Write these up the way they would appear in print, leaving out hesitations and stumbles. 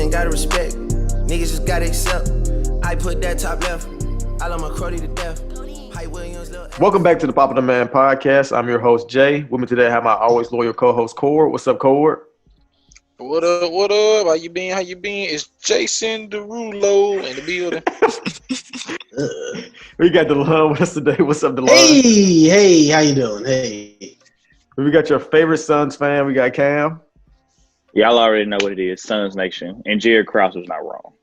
ain't gotta respect. Niggas just gotta accept. I put that top left. I love my Crody to death. Welcome back to the Pop of the Man podcast. I'm your host, Jay. With me today, I have my always loyal co-host, Cord. What's up, Cord? What up, what up? How you been? It's Jason Derulo in the building. We got DeLon with us today. What's up, DeLon? Hey, how you doing? Hey. We got your favorite Suns fan. We got Cam. Y'all already know what it is, Suns Nation. And Jared Krause was not wrong.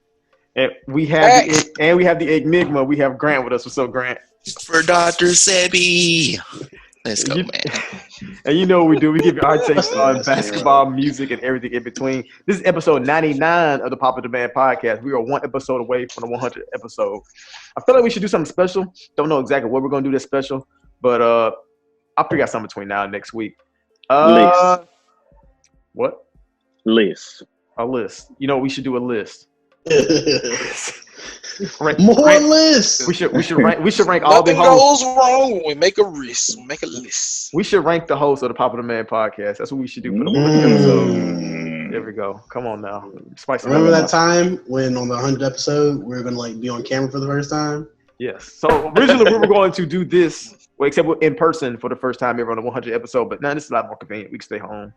And we have the Enigma. We have Grant with us. What's up, Grant? For Dr. Sebi. Let's go, man. And you know what we do. We give you our takes on basketball, music, and everything in between. This is episode 99 of the Pop of the Man podcast. We are one episode away from the 100th episode. I feel like we should do something special. Don't know exactly what we're going to do this special, but I'll figure out something between now and next week. List. What? List. A list. You know, we should do a list. Lists. We should rank all the Nothing hosts. goes wrong when we make a list. Make a list. We should rank the hosts of the Pop of the Man podcast. That's what we should do for the 100th episode. There we go. Come on now. Remember that time when on the 100th episode we were gonna be on camera for the first time? Yes. So originally we were going to do this, except in person for the first time ever on the 100th episode. But now this is a lot more convenient. We can stay home,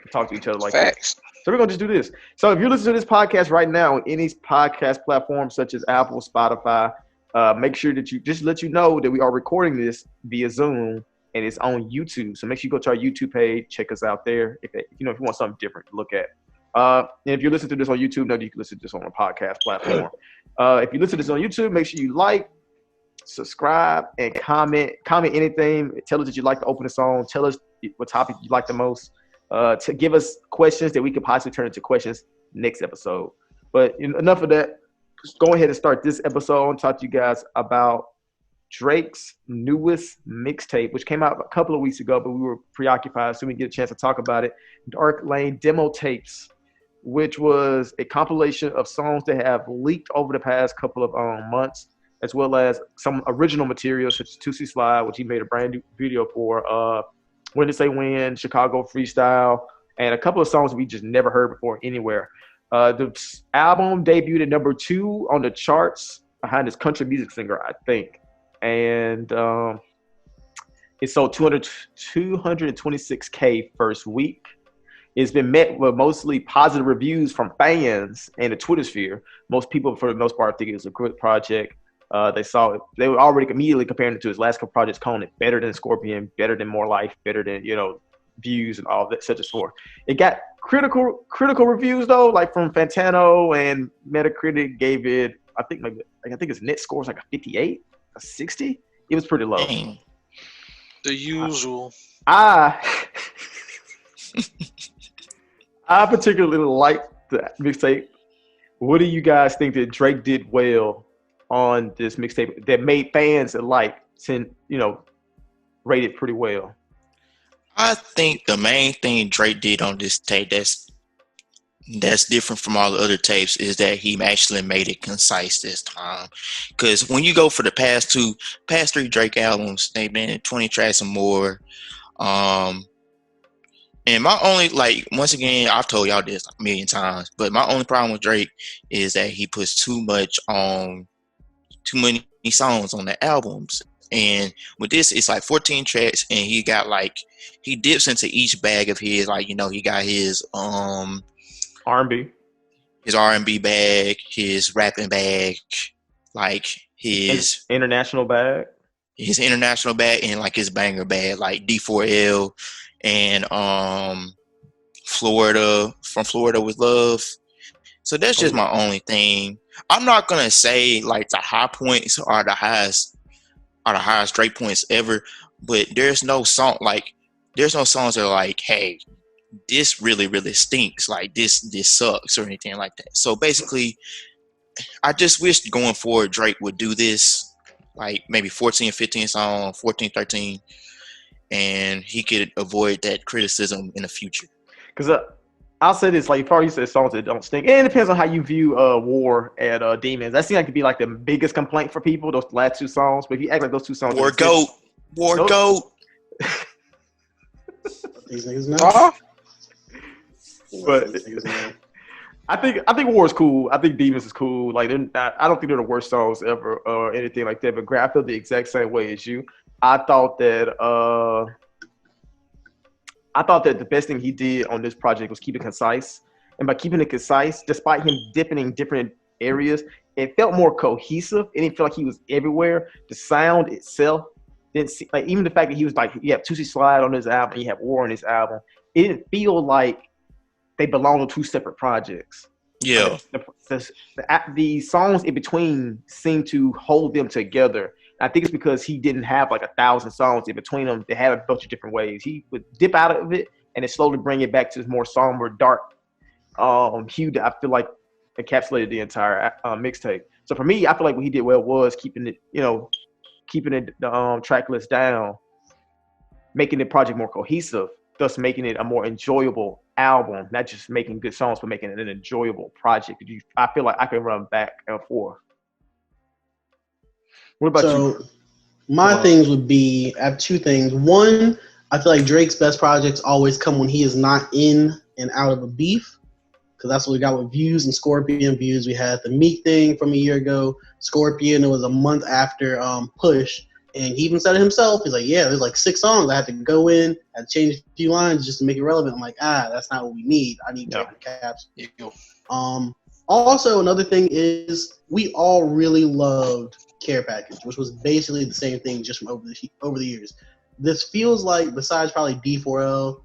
and talk to each other like Facts. that. So we're gonna just do this. So if you're listening to this podcast right now on any podcast platform such as Apple, Spotify, make sure that you just let you know that we are recording this via Zoom and it's on YouTube. So make sure you go to our YouTube page, check us out there. If you want something different to look at. And if you're listening to this on YouTube, know that you can listen to this on a podcast platform. If you listen to this on YouTube, make sure you like, subscribe, and comment. Comment anything. Tell us that you like the opening song. Tell us what topic you like the most. To give us questions that we could possibly turn into questions next episode. But enough of that. Just go ahead and start this episode and talk to you guys about Drake's newest mixtape, which came out a couple of weeks ago, but we were preoccupied, so we didn't get a chance to talk about it. Dark Lane Demo Tapes, which was a compilation of songs that have leaked over the past couple of months, as well as some original material such as Tootsie Slide, which he made a brand new video for, When to Say When, Chicago Freestyle, and a couple of songs we just never heard before anywhere. The album debuted at number 2 on the charts behind this country music singer, I think. And it sold 226K first week. It's been met with mostly positive reviews from fans and the Twitter sphere. Most people, for the most part, think it was a good project. They saw it. They were already immediately comparing it to his last couple projects, calling it better than Scorpion, better than More Life, better than Views and all that, such as for. It got critical reviews though, like from Fantano, and Metacritic gave it. I think its net score is like a 58, a 60. It was pretty low. Dang. The usual. I particularly like the mixtape. What do you guys think that Drake did well on this mixtape that made fans alike rate it pretty well? I think the main thing Drake did on this tape that's different from all the other tapes is that he actually made it concise this time. Because when you go for the past 3 Drake albums, they've been 20 tracks or more. And my only, once again, I've told y'all this a million times, but my only problem with Drake is that he puts too many songs on the albums. And with this, it's like 14 tracks, and he got he dips into each bag of his, he got his R&B, his R&B bag, his rapping bag, his international bag, and his banger bag, like D4L and Florida with Love. So that's just my only thing. I'm not gonna say the high points are the highest Drake points ever, but there's no songs that are like, hey, this really, really stinks, this sucks or anything like that. So basically, I just wish going forward Drake would do this, maybe 14, 15 songs, 14, 13, and he could avoid that criticism in the future. Because I'll say this, you probably said songs that don't stink. And it depends on how you view War and Demons. That seems like to be the biggest complaint for people, those last 2 songs. But if you act like those 2 songs, War Goat. These niggas know. But I think War is cool. I think Demons is cool. Like I don't think they're the worst songs ever or anything like that. But I feel the exact same way as you. I thought that the best thing he did on this project was keep it concise. And by keeping it concise, despite him dipping in different areas, it felt more cohesive. It didn't feel like he was everywhere. The sound itself didn't see, like, even the fact that he was like, you have Tootsie Slide on his album, you have War on his album. It didn't feel like they belong to two separate projects. Yeah. The songs in between seem to hold them together. I think it's because he didn't have like 1,000 songs in between them. They had a bunch of different ways. He would dip out of it and then slowly bring it back to this more somber, dark hue that I feel like encapsulated the entire mixtape. So for me, I feel like what he did well was keeping the track list down, making the project more cohesive, thus making it a more enjoyable album, not just making good songs, but making it an enjoyable project. I feel like I can run back and forth. What about you? My things would be, I have two things. One, I feel like Drake's best projects always come when he is not in and out of a beef, because that's what we got with Views and Scorpion. Views, we had the Meek thing from a year ago. Scorpion, it was a month after Push. And he even said it himself. He's like, yeah, there's like 6 songs. I had to go in, I had to change a few lines just to make it relevant. I'm like, that's not what we need. I need different caps. Also, another thing is we all really loved Care Package, which was basically the same thing just from over the years. This feels like, besides probably D4L,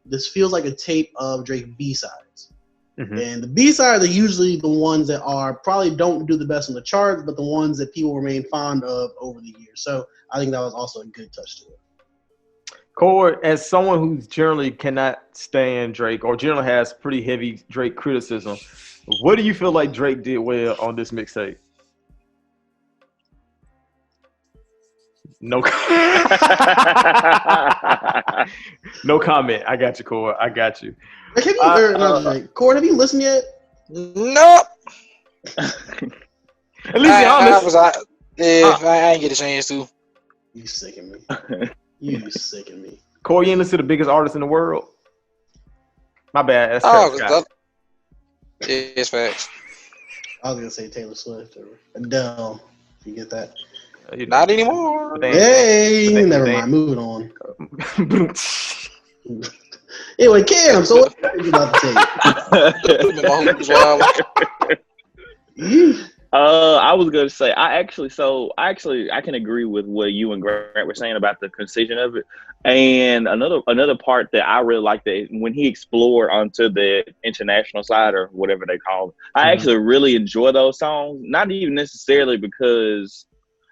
this feels like a tape of Drake B-sides. Mm-hmm. And the B-sides are usually the ones that probably don't do the best on the charts, but the ones that people remain fond of over the years. So I think that was also a good touch to it. Cord, as someone who generally cannot stand Drake or generally has pretty heavy Drake criticism, what do you feel like Drake did well on this mixtape? No, no comment. I got you, Cord. I got you. Cord, have you listened yet? Nope. At least be honest. I ain't get a chance to. You sicken me. You sicken me. Cord, you ain't listen to the biggest artist in the world? My bad. That's it's facts. I was gonna say Taylor Swift or Adele. If you get that. Not anymore. Hey, never mind. Moving on. Anyway, Cam, so what are you about to say? I was gonna say I can agree with what you and Grant were saying about the concision of it. And another part that I really like, that when he explored onto the international side or whatever they call it, I actually really enjoy those songs. Not even necessarily because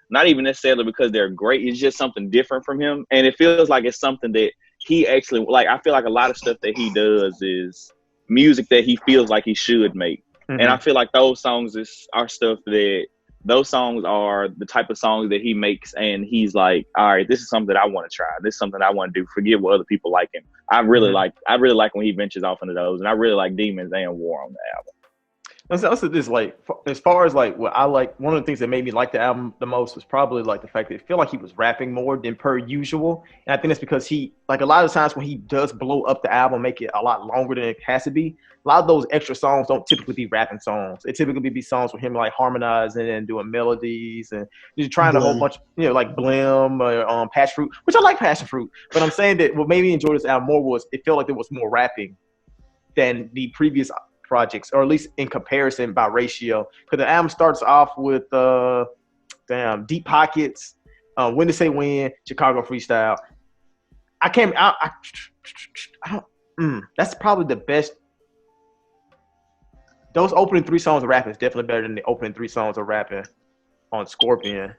they're great. It's just something different from him, and it feels like it's something that he actually like. I feel like a lot of stuff that he does is music that he feels like he should make. Mm-hmm. And I feel like those songs are the type of songs that he makes, and he's like, all right, this is something that I want to try. This is something I want to do. Forget what other people like him. I really like when he ventures off into those, and I really like Demons and War on the album. Also, this, like, as far as like what I like, one of the things that made me like the album the most was probably like the fact that it felt like he was rapping more than per usual. And I think that's because he, like, a lot of times when he does blow up the album, make it a lot longer than it has to be, a lot of those extra songs don't typically be rapping songs. It typically be songs with him like harmonizing and doing melodies and just trying a whole bunch, like Blim or Passion Fruit, which I like Passion Fruit. But I'm saying that what made me enjoy this album more was it felt like there was more rapping than the previous projects, or at least in comparison by ratio. Because the album starts off with Deep Pockets, When to Say When, Chicago Freestyle. That's probably the best. Those opening 3 songs of rapping is definitely better than the opening 3 songs of rapping on Scorpion.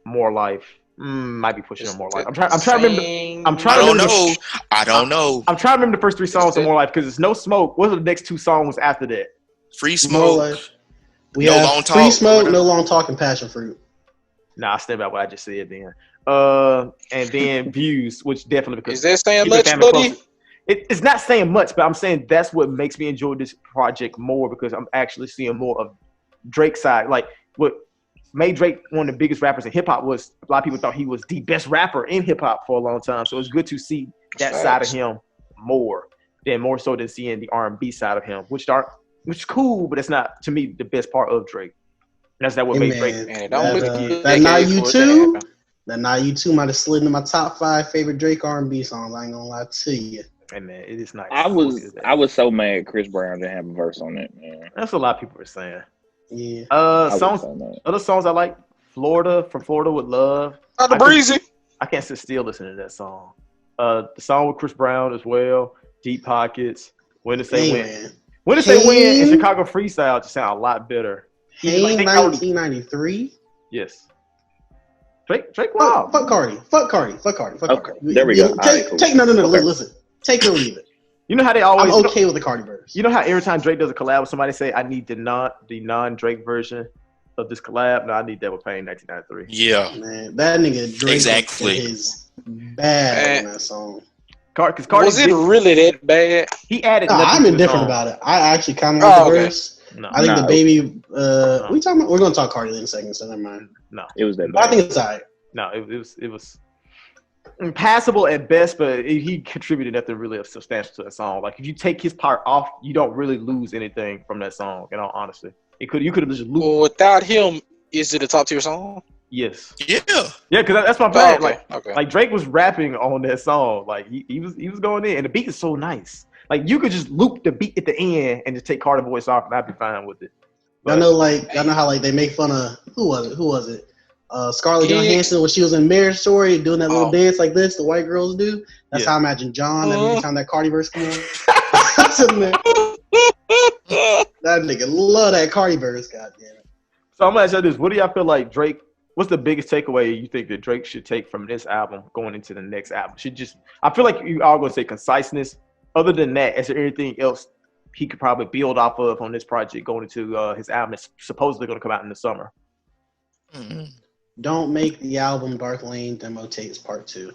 More Life. Might be pushing on More Life. I'm trying to remember. I don't know. I'm trying to remember the first 3 songs of More Life because it's No Smoke. What are the next 2 songs after that? Free Smoke. We have Long Talk, Free Smoke, No Long Talk, and Passion Fruit. Nah, I stand by what I just said then. And then Views, which definitely because is that saying much, buddy? It's not saying much, but I'm saying that's what makes me enjoy this project more because I'm actually seeing more of Drake's side. Like what made Drake one of the biggest rappers in hip hop was a lot of people thought he was the best rapper in hip hop for a long time. So it's good to see that side of him more so than seeing the R&B side of him, which the which is cool, but it's not to me the best part of Drake. That's not what Hey, made Drake. Man, that Not You Too. That Not You Too might have slid into my top 5 favorite Drake R&B songs. I ain't gonna lie to you. Hey man, it is nice. I was so mad Chris Brown didn't have a verse on it, man. That's what a lot of people are saying. Yeah. Songs. Other songs I like. From Florida with Love. Not the breezy. I can't sit still listening to that song. The song with Chris Brown as well. Deep Pockets. When to Say When. When to Say When and Chicago Freestyle just sound a lot better. Hang 1993. Yes. Drake wow. Fuck Cardi. Okay, there we go. Listen. Take it or leave it. You know how they always. I'm okay with the Cardi verse. You know how every time Drake does a collab with somebody, say, "I need the non-Drake version of this collab." No, I need that with Pain 1993. Yeah, man, that nigga Drake exactly is bad on that song. Because Cardi was it really that bad? He added. No, I'm indifferent about it. I actually kind of like the verse. No, I think the baby. We talking about? We're gonna talk Cardi in a second, so never mind. No, it was that bad. I think it's alright. No, it was passable at best, but he contributed nothing really substantial to that song. Like if you take his part off, you don't really lose anything from that song. In all honesty, you could have just looped. Well, without him, is it a top tier song? Yes. Yeah. Yeah, because that's my bad. Okay. Like Drake was rapping on that song. Like he was going in, and the beat is so nice. Like you could just loop the beat at the end and just take Carter voice off, and I'd be fine with it. But, I know how like they make fun of who was it? Scarlett Johansson when she was in Marriage Story doing that little dance like this, the white girls do. That's how I imagine John every time that Cardi verse comes on. That nigga love that Cardi verse, goddamn it. So I'm gonna ask you this: what do y'all feel like Drake? What's the biggest takeaway you think that Drake should take from this album going into the next album? I feel like you all gonna say conciseness. Other than that, is there anything else he could probably build off of on this project going into his album that's supposedly gonna come out in the summer? Mm-hmm. Don't make the album Dark Lane Demo Tapes Part 2.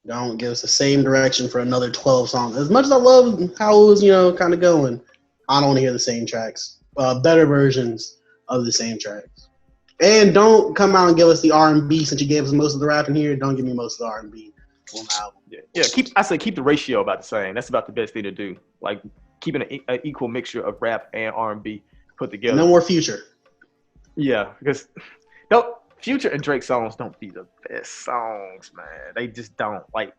Don't give us the same direction for another 12 songs. As much as I love how it was, kind of going, I don't want to hear the same tracks. Better versions of the same tracks. And don't come out and give us the R&B since you gave us most of the rap in here. Don't give me most of the R&B on the album. Yeah. Keep the ratio about the same. That's about the best thing to do. Like keeping an equal mixture of rap and R&B put together. No more Future. Yeah, because Future and Drake songs don't be the best songs, man. They just don't. Like,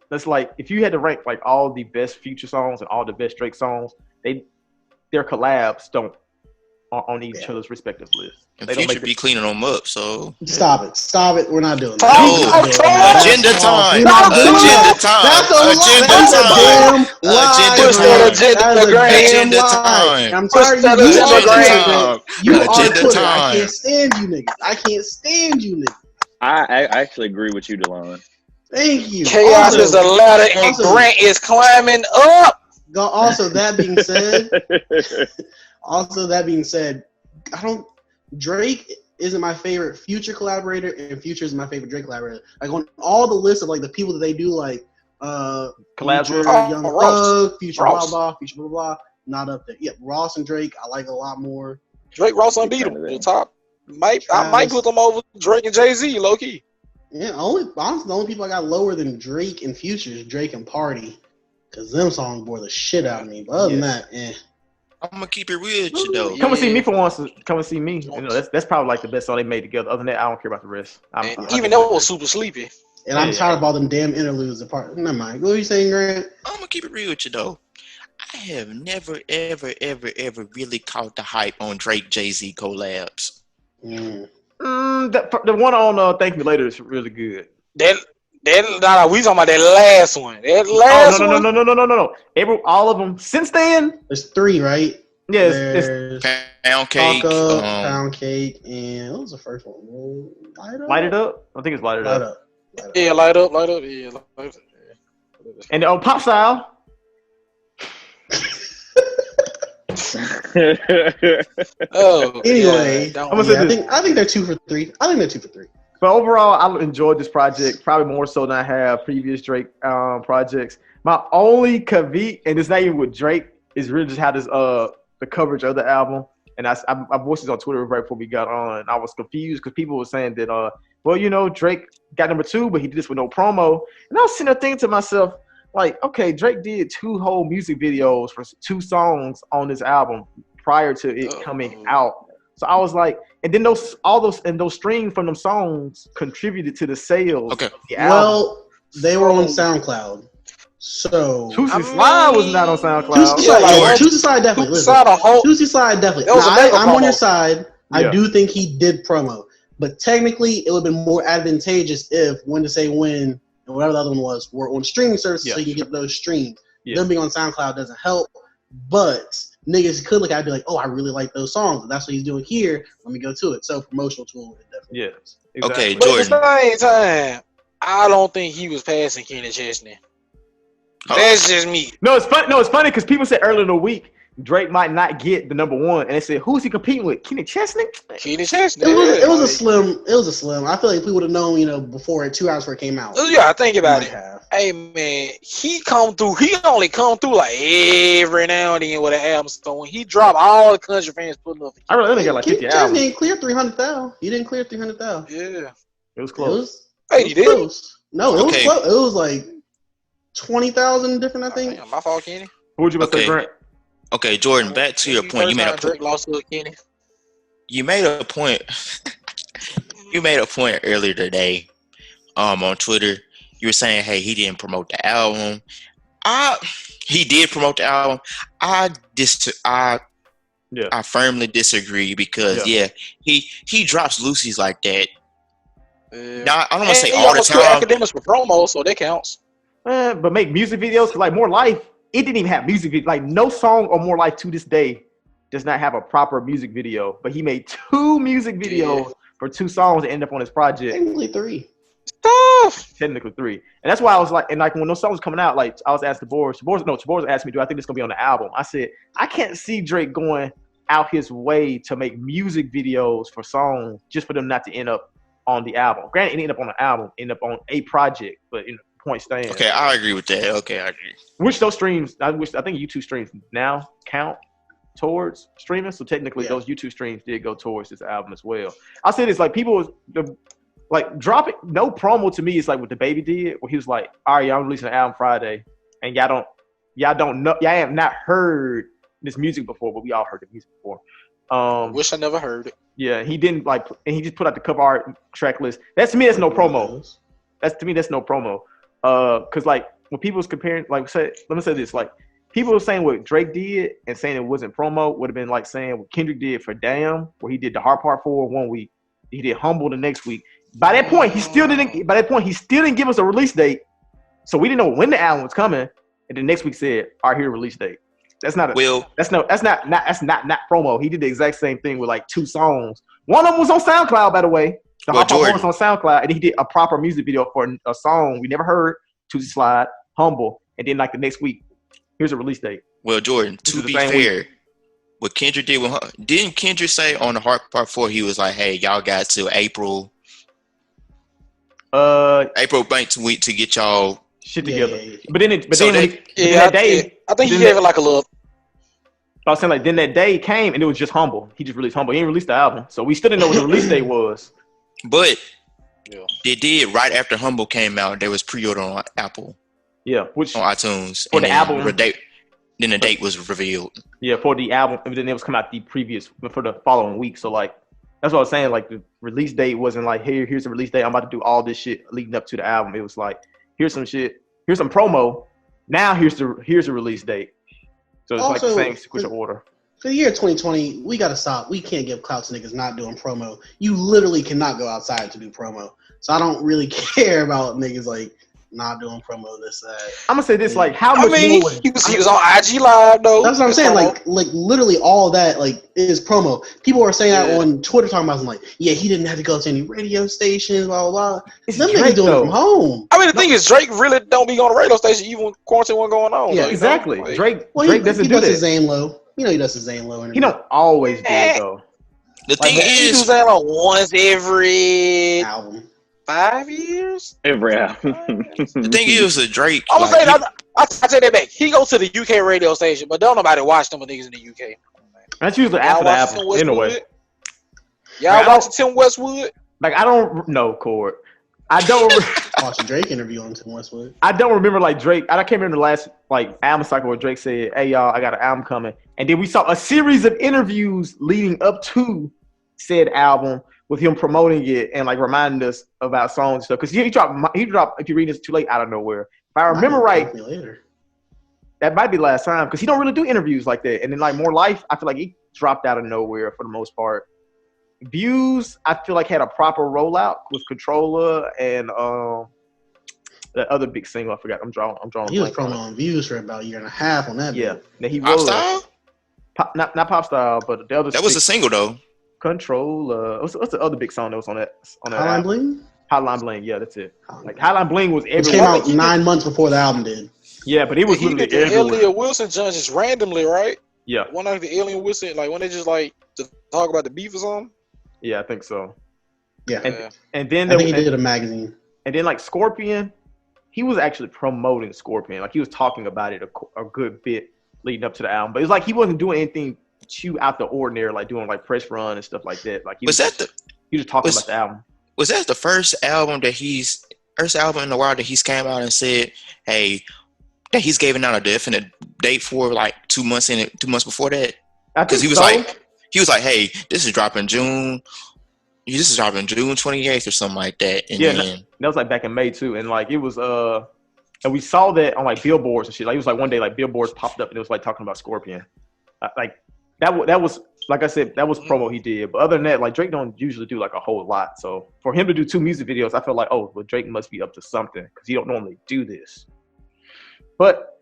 that's like if you had to rank like all the best Future songs and all the best Drake songs, their collabs don't on each other's respective lists. And Future be cleaning them up, so stop it. We're not doing that. Agenda time. Agenda time. I'm tired of you. You are Twitter. I can't stand you niggas. I actually agree with you, Delon. Thank you. Chaos is a ladder and Grant is climbing up. Also, that being said, Drake isn't my favorite Future collaborator, and Future is my favorite Drake collaborator. Like on all the lists of like the people that they do, like Future, Young Thug, Future blah blah, Future blah blah, not up there. Yeah, Ross and Drake, I like a lot more. Drake, Ross, unbeatable. The top. I might put them over Drake and Jay-Z, low key. Yeah, honestly, the only people I got lower than Drake and Future is Drake and Party, because them songs bore the shit out of me. But other than that, I'm gonna keep it real with you though. Come and see me for once. Come and see me. That's probably like the best song they made together. Other than that, I don't care about the rest. Even though it was super sleepy. And I'm tired of all them damn interludes. Never mind. What are you saying, Grant? I'm gonna keep it real with you though. I have never, ever, ever, ever really caught the hype on Drake Jay-Z collabs. The one on Thank Me Later is really good. We talking about that last one. No. All of them since then. There's 3, right? Yeah, there's Pound Cake. Pound Cake, and what was the first one? Light It Up. I think it's Light It Up. Yeah, Light Up. Yeah, Light Up. And Pop Style. Anyway, I think they're 2 for 3. But overall, I enjoyed this project probably more so than I have previous Drake projects. My only caveat, and it's not even with Drake, is really just how this the coverage of the album. And I voiced this on Twitter right before we got on, and I was confused because people were saying that Drake got number 2, but he did this with no promo. And I was sitting there thinking to myself, like, okay, Drake did 2 whole music videos for 2 songs on this album prior to it coming out. So I was like, and then those streams from them songs contributed to the sales. Okay. Of the album. Well, they were on SoundCloud. So Juicy Slide was not on SoundCloud. Juicy Slide definitely. Juicy Slide definitely. I'm on your side. I do think he did promo, but technically it would have been more advantageous if When to Say When and whatever the other one was were on streaming services so you can get those streams. Them being on SoundCloud doesn't help, but niggas could look at it and be like, oh, I really like those songs. That's what he's doing here. Let me go to it. So promotional tool, it definitely is. Exactly. Okay, But Jordan. at the same time, I don't think he was passing Kenny Chesney. That's just me. No, it's funny. No, it's funny because people said earlier in the week Drake might not get the number 1, and they said, "Who's he competing with? Kenny Chesney?" Kenny Chesney. It was a slim. It was a slim. I feel like we would have known, before 2 hours before it came out. Yeah, think about it. Hey man, he only come through like every now and then with an album. So when he dropped, all the country fans putting up. I really got like 50 albums. Chesney didn't clear 300,000. He didn't clear 300,000. Yeah, it was close. He did. Close. No, it was Okay. close. It was like 20,000 different, I think. Damn, my fault, Kenny. What would you about to say, Grant? Okay, Jordan. Back to your point. You made a point. Drake lost to Kenny. You made a point. You made a point earlier today, on Twitter. You were saying, "Hey, he didn't promote the album." He did promote the album. I firmly disagree because he drops Lucy's like that. Now, I don't want to say all the time. Academics for promo, so that counts. But make music videos, cause like More Life, it didn't even have music video. Like no song on More Life to this day does not have a proper music video. But he made 2 music videos for 2 songs that end up on his project. Technically 3. Technically 3. And that's why I was like, and like when those songs were coming out, like I was asking Taboris asked me, do I think this is gonna be on the album? I said, I can't see Drake going out his way to make music videos for songs just for them not to end up on the album. Granted, it ended up on the album, ended up on a project, but point stands. Okay, I agree with that. Okay, I agree. Which those streams, I think YouTube streams now count towards streaming. So technically, those YouTube streams did go towards this album as well. I'll say this: like people, dropping no promo to me is like what the Baby did, where he was like, "All right, y'all releasing an album Friday, and y'all don't know, y'all have not heard this music before, but we all heard the music before." Wish I never heard it. Yeah, he didn't and he just put out the cover art track list. That's to me, that's no promo. That's no promo. Cause like when people was comparing, let me say this, like people were saying what Drake did and saying it wasn't promo would have been like saying what Kendrick did for Damn, where he did the Hard Part 4 one week, he did Humble the next week. By that point, he still didn't give us a release date, so we didn't know when the album was coming. And then next week said, "All right, here release date." That's not not promo. He did the exact same thing with like 2 songs. One of them was on SoundCloud, by the way. The Hard Part 4 was on SoundCloud, and he did a proper music video for a song we never heard, Tuesday Slide, Humble, and then like the next week, here's a release date. Well, Jordan, to be fair, what Kendrick did didn't Kendrick say on the Hard Part 4, he was like, "Hey, y'all got till April Bank week to get y'all shit together." Yeah. But then I think he gave it like a little. I was saying like then that day came and it was just Humble. He just released Humble. He didn't release the album, so we still didn't know what the release date was. But they did right after Humble came out. There was pre-order on Apple. Yeah, which on iTunes for the album. Then the date was revealed. Yeah, for the album, and then it was come out for the following week. So like that's what I was saying. Like the release date wasn't like, here's the release date. I'm about to do all this shit leading up to the album. It was like, here's some shit, here's some promo. Now here's the release date. So it's also, like the same sequential order. For the year 2020, we got to stop. We can't give clout to niggas not doing promo. You literally cannot go outside to do promo. So I don't really care about niggas like not doing promo this side. I'm gonna say this, like how much more he was on IG Live though. That's what I'm saying. Like literally all that like is promo. People are saying that on Twitter talking about like, yeah, he didn't have to go to any radio stations, blah blah blah. Them niggas doing it from home. I mean the thing is Drake really don't be on the radio station even when quarantine wasn't going on. Yeah, exactly. Like, Drake doesn't do that. His Zane low. You know he does his Zane low. He don't always do it though. The thing is, he do that like once every album. 5 years? Every album. The thing is, Drake. I was saying, I take that back. He goes to the UK radio station, but don't nobody watch them niggas in the UK. That's usually after the album, anyway. Y'all watch Tim Westwood? Like I don't know, Cord. I don't. Watch a Drake interview on Tim Westwood. I don't remember like Drake. I can't remember the last like album cycle where Drake said, "Hey y'all, I got an album coming," and then we saw a series of interviews leading up to said album with him promoting it and like reminding us about songs and stuff. Because he dropped. If you read this too late, out of nowhere. If I remember right, that might be the last time because he don't really do interviews like that. And then like More Life, I feel like he dropped out of nowhere for the most part. Views, I feel like had a proper rollout with Controller and the other big single. I forgot. I'm drawing. He was promoting Views for about a year and a half on that. Yeah, that he Pop was. Style? Not Pop Style, but the other. That was a single though. Controller. What's the other big song that was on that? Hotline Bling. Hotline Bling. Yeah, that's it. Like Hotline Bling was everywhere. It came out 9 months before the album did. Yeah, but it was literally everywhere. Elliot Wilson John just randomly, right? Yeah. One of the Alien Wilson, like when they just like to talk about the beef or something. Yeah, I think so. Yeah. And then I think he did a magazine. And then like Scorpion, he was actually promoting Scorpion. Like he was talking about it a good bit leading up to the album. But it's like he wasn't doing anything too out the ordinary, like doing like press run and stuff like that. Like he was just talking about the album. Was that the first album in the world that he's came out and said, hey, that he's giving out a definite date for like 2 months before that? Because he was like, hey, this is dropping June 28th or something like that. And that was like back in May too. And like it was and we saw that on like billboards and shit. Like it was like one day like billboards popped up and it was like talking about Scorpion. Like that was like I said, that was promo he did. But other than that, like Drake don't usually do like a whole lot. So for him to do 2 music videos, I felt like, oh, well, Drake must be up to something because he don't normally do this. But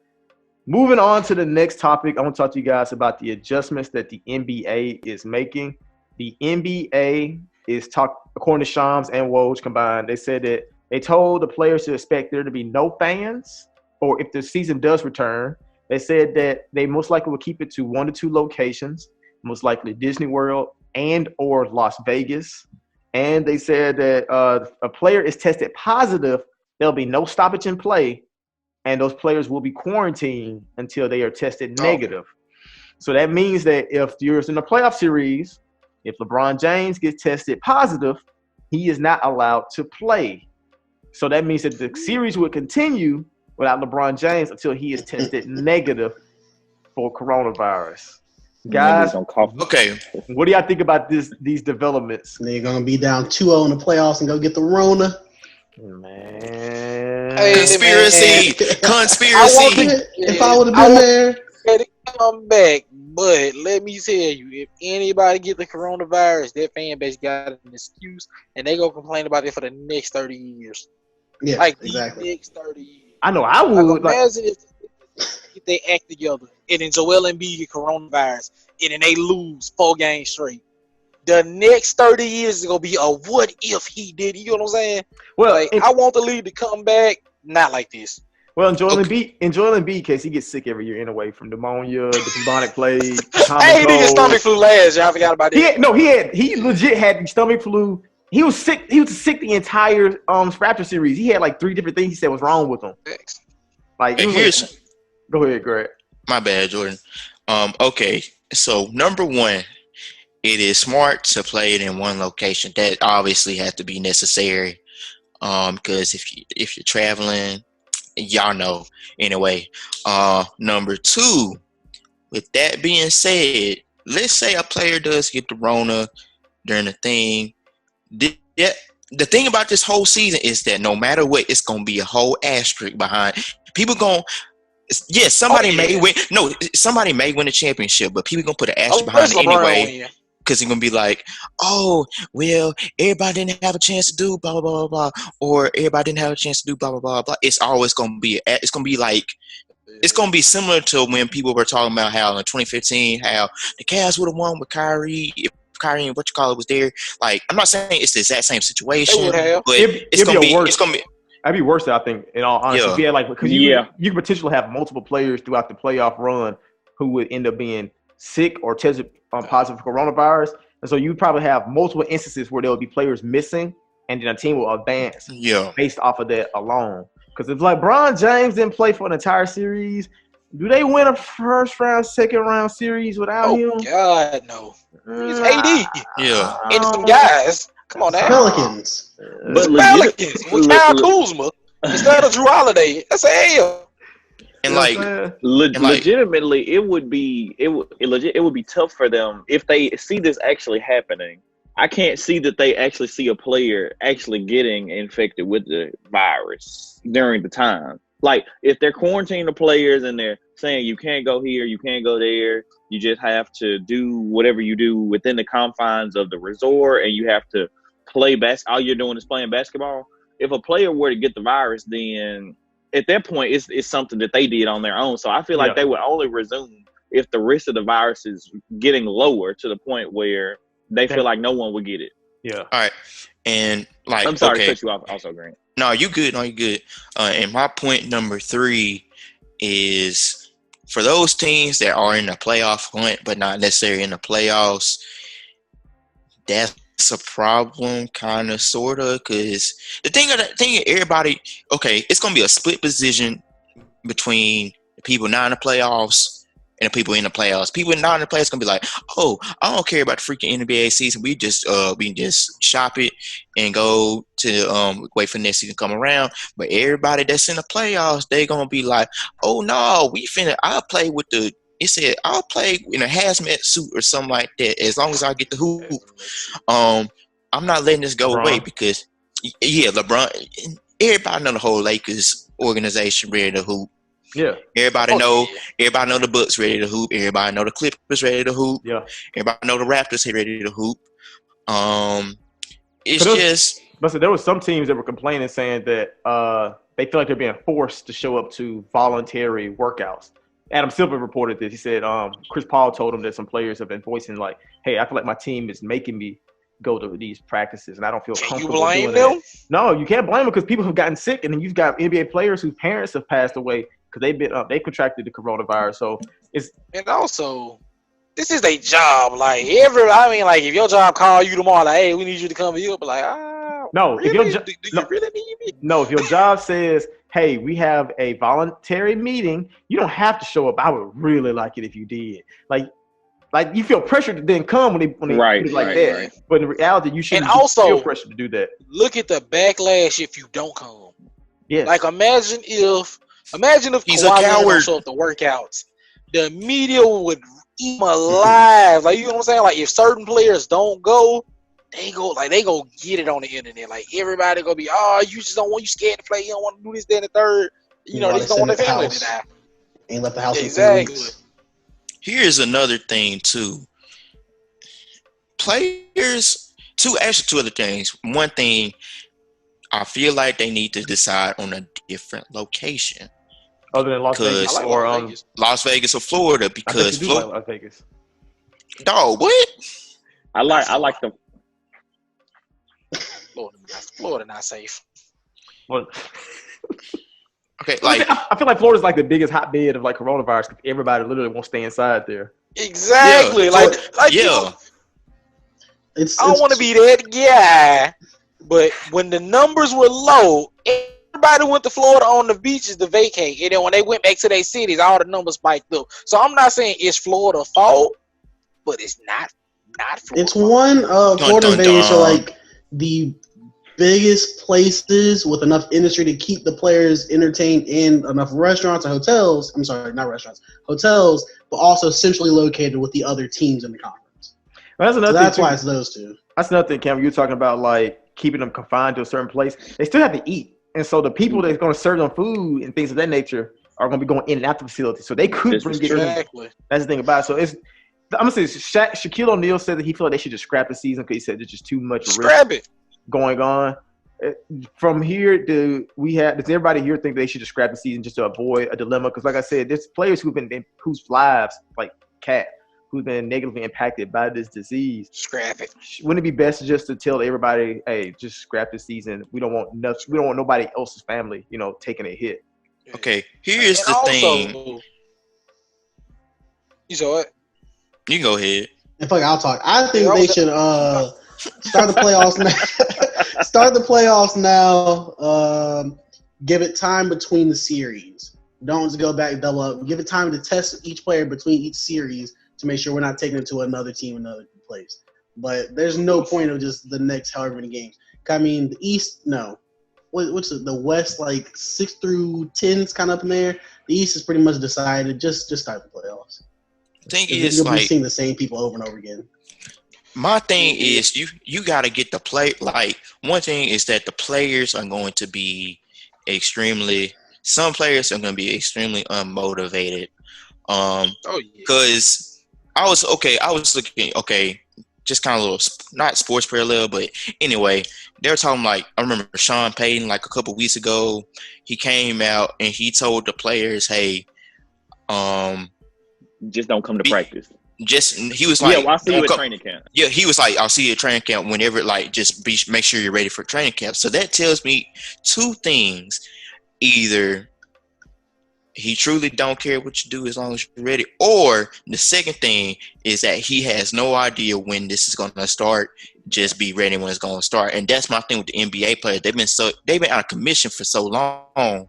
moving on to the next topic, I want to talk to you guys about the adjustments that the NBA is making. The NBA is according to Shams and Woj combined, they said that they told the players to expect there to be no fans, or if the season does return, they said that they most likely will keep it to 1 to 2 locations, most likely Disney World and or Las Vegas. And they said that a player is tested positive, there'll be no stoppage in play, and those players will be quarantined until they are tested negative. So that means that if you're in a playoff series, if LeBron James gets tested positive, he is not allowed to play. So that means that the series would continue without LeBron James until he is tested negative for coronavirus. Guys, okay, what do y'all think about these developments? They're going to be down 2-0 in the playoffs and go get the Rona. Man. Hey, Conspiracy. If I would have been there. To come back, but let me tell you, if anybody get the coronavirus, that fan base got an excuse, and they go complain about it for the next 30 years. Yeah, like exactly. The next 30 years. I know I would. Like, imagine if they act together, and then Joel Embiid get coronavirus, and then they lose 4 games straight. The next 30 years is gonna be a what if he did. You know what I'm saying? Well, like, I want the league to come back, not like this. Well, in Joel Embiid case, he gets sick every year anyway from pneumonia, the bubonic plague. Hey, he did get stomach flu last year. I forgot about that. He legit had stomach flu. He was sick. He was sick the entire Raptor series. He had like 3 different things he said was wrong with him. Like, go ahead, Greg. My bad, Jordan. Okay, so number 1, it is smart to play it in 1 location. That obviously has to be necessary. Because if you're traveling, y'all know. Anyway, number 2, with that being said, let's say a player does get the Rona during the thing. The thing about this whole season is that no matter what, it's gonna be a whole asterisk behind. People somebody may win. No, somebody may win the championship, but people gonna put an asterisk behind it anyway. Because you're gonna be like, oh, well, everybody didn't have a chance to do blah blah blah blah, or everybody didn't have a chance to do blah blah blah blah. It's always gonna be. It's gonna be like. It's gonna be similar to when people were talking about how in 2015, how the Cavs would have won with Kyrie if Kyrie and was there. Like, I'm not saying it's the exact same situation, but it's gonna be. It's gonna be. That'd be worse, I think. In all honesty, because you could potentially have multiple players throughout the playoff run who would end up being sick or tested positive for coronavirus, and so you probably have multiple instances where there will be players missing, and then a team will advance based off of that alone. Because if LeBron James didn't play for an entire series, do they win a first round, second round series without him? Oh God, no. It's AD. Yeah, and some guys. Come on now. Pelicans. But Pelicans with Kyle Kuzma instead of Drew Holiday. That's a L. And You know like, what I'm saying? legitimately, it would be tough for them if they see this actually happening. I can't see that they actually see a player actually getting infected with the virus during the time. Like, if they're quarantining the players and they're saying you can't go here, you can't go there, you just have to do whatever you do within the confines of the resort, and you have to play all you're doing is playing basketball. If a player were to get the virus, then at that point it's something that they did on their own. So I feel like they would only resume if the risk of the virus is getting lower to the point where they feel like no one would get it. Yeah. all right, and like, I'm sorry okay, to cut you off also, Grant. no, you good. No, you good. And my point number 3 is for those teams that are in the playoff hunt but not necessarily in the playoffs. That's a problem, kind of, sort of, because the thing, everybody, okay, it's gonna be a split position between the people not in the playoffs and the people in the playoffs. People not in the playoffs gonna be like, oh, I don't care about the freaking NBA season. We just shop it and go to wait for next season to come around. But everybody that's in the playoffs, they gonna be like, oh no, I'll play with the. It said I'll play in a hazmat suit or something like that as long as I get the hoop. I'm not letting this go away because LeBron. Everybody know the whole Lakers organization ready to hoop. Yeah. Everybody know the Bucks ready to hoop. Everybody know the Clippers ready to hoop. Yeah. Everybody know the Raptors ready to hoop. But there was some teams that were complaining, saying that they feel like they're being forced to show up to voluntary workouts. Adam Silver reported this. He said Chris Paul told him that some players have been voicing like, hey, I feel like my team is making me go to these practices, and I don't feel comfortable doing that. No, you can't blame them because people have gotten sick, and then you've got NBA players whose parents have passed away because they contracted the coronavirus. So and also, this is their job. Like if your job call you tomorrow, like, hey, we need you to come here, but like, no, really? if your do you really need me? No, if your job says, hey, we have a voluntary meeting, you don't have to show up. I would really like it if you did. Like you feel pressured to then come when they Right, do it like right, that. right. But in reality, you shouldn't feel pressured to do that. Look at the backlash if you don't come. Yeah. Like imagine if He's Kawhi a coward. don't show up to workouts, the media would eat him alive. Like, you know what I'm saying? Like if certain players don't go, they go get it on the internet. Like everybody gonna be, you just don't want, you scared to play, you don't want to do this, that, and the third. You know, they just don't want their family to die. Ain't left the house Exactly. in 3 weeks. Here's another thing too. Players, two other things. One thing, I feel like they need to decide on a different location. Other than Las Vegas I like or Las Vegas. Las Vegas or Florida, because I like Las Vegas. Dog, what? I like the Florida not safe. Well, okay, like I feel like Florida's like the biggest hotbed of like coronavirus because everybody literally won't stay inside there. Exactly. Yeah. Like yeah. I don't want to be that guy, but when the numbers were low, everybody went to Florida on the beaches to vacate, and then when they went back to their cities, all the numbers spiked up. So I'm not saying it's Florida's fault, but it's not Florida. It's one Florida and Vegas are like the biggest places with enough industry to keep the players entertained in enough restaurants or hotels. I'm sorry, not restaurants, hotels, but also centrally located with the other teams in the conference. Well, that's why it's those two. That's another thing, Cam. You're talking about like keeping them confined to a certain place. They still have to eat, and so the people that's going to serve them food and things of that nature are going to be going in and out the facility. So they could bring it in. That's the thing about it. So I'm gonna say Shaquille O'Neal said that he felt like they should just scrap the season because he said there's just too much risk going on. From here, does everybody here think they should just scrap the season just to avoid a dilemma? Because like I said, there's players whose lives, like Cat, who's been negatively impacted by this disease. Scrap it. Wouldn't it be best just to tell everybody, hey, just scrap the season? We don't want nobody else's family, taking a hit. Okay, here's the thing. You saw it. You can go ahead. In fact, I'll talk. I think they should start the playoffs now. Start the playoffs now. Give it time between the series. Don't just go back double up. Give it time to test each player between each series to make sure we're not taking it to another team, another place. But there's no point of just the next however many games. I mean, the East, no. What's the West, like 6 through 10 is kind of up in there. The East is pretty much decided. Just start the playoffs. Thing You'll is, be like, seeing the same people over and over again. my thing is you got to get the play. Like, one thing is that the players are going to be some players are going to be extremely unmotivated. Because I was looking, just kind of a little, not sports parallel, but anyway, they were talking, like, I remember Sean Payton, like, a couple weeks ago, he came out and he told the players, hey, just don't come to practice. He was like, I'll see you at training camp. Yeah, he was like, I'll see you at training camp whenever, like, make sure you're ready for training camp. So that tells me two things. Either he truly don't care what you do as long as you're ready, or the second thing is that he has no idea when this is going to start. Just be ready when it's going to start. And that's my thing with the NBA players. They've been out of commission for so long.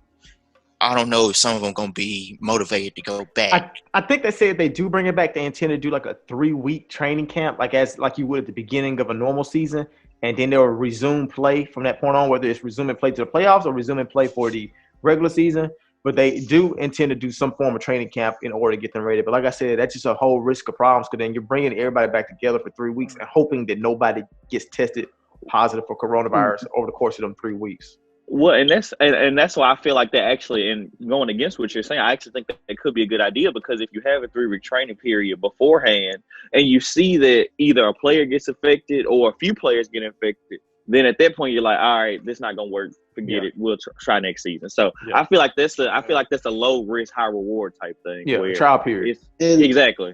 I don't know if some of them going to be motivated to go back. I think they said they do bring it back. They intend to do like a 3-week training camp, like you would at the beginning of a normal season, and then they'll resume play from that point on, whether it's resuming play to the playoffs or resuming play for the regular season. But they do intend to do some form of training camp in order to get them ready. But like I said, that's just a whole risk of problems, because then you're bringing everybody back together for 3 weeks and hoping that nobody gets tested positive for coronavirus over the course of them 3 weeks. Well, and that's why I feel like that actually, and going against what you're saying, I actually think that it could be a good idea, because if you have a 3-week training period beforehand and you see that either a player gets affected or a few players get infected, then at that point you're like, all right, this is not gonna work. Forget it. We'll try next season. So I feel like that's a low risk, high reward type thing. Yeah, trial period. Exactly.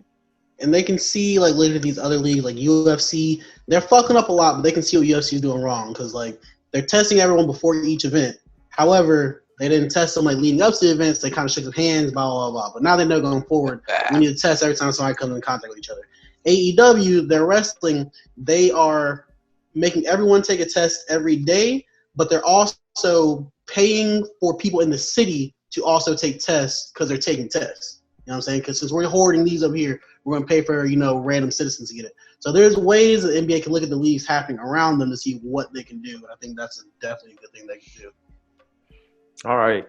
And they can see, like, later these other leagues, like UFC, they're fucking up a lot, but they can see what UFC is doing wrong, because, like, they're testing everyone before each event. However, they didn't test them, like, leading up to the events. They kind of shook their hands, blah, blah, blah. But now they know going forward, we need to test every time somebody comes in contact with each other. AEW, their wrestling, they are making everyone take a test every day, but they're also paying for people in the city to also take tests because they're taking tests. You know what I'm saying? Because since we're hoarding these up here, we're going to pay for, random citizens to get it. So there's ways that the NBA can look at the leagues happening around them to see what they can do. And I think that's definitely a good thing they can do. All right.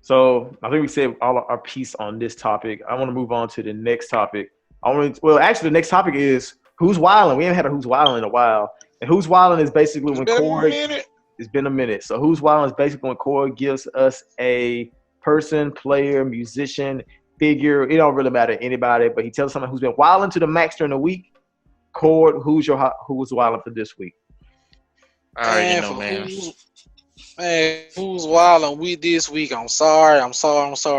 So I think we said all our piece on this topic. I want to move on to the next topic. The next topic is Who's Wildin'. We haven't had a Who's Wildin' in a while. And Who's Wildin' is basically when Corey – it's been a minute. So Who's Wildin' is basically when Corey gives us a person, player, musician, figure. It don't really matter to anybody, but he tells someone who's been wilding to the max during the week. Cord, who's wilding for this week? I already know, man. Who's wilding with this week? I'm sorry,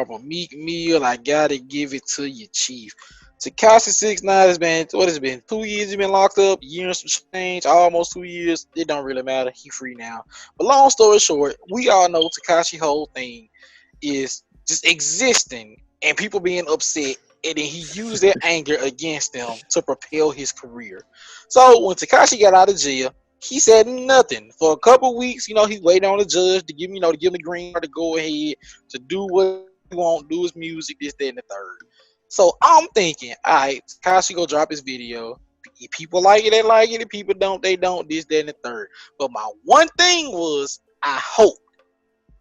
but Meek Mill, I gotta give it to you, Chief. Tekashi 6ix9ine has been 2 years he's been locked up, years some change, almost 2 years. It don't really matter. He free now. But long story short, we all know Tekashi whole thing is just existing and people being upset, and then he used that anger against them to propel his career. So when Tekashi got out of jail, he said nothing for a couple weeks. He waited on the judge to give him the green light to go ahead to do what he want, do his music, this, that, and the third. So I'm thinking, all right, Tekashi go drop his video. If people like it, they like it. If people don't, they don't. This, that, and the third. But my one thing was, I hope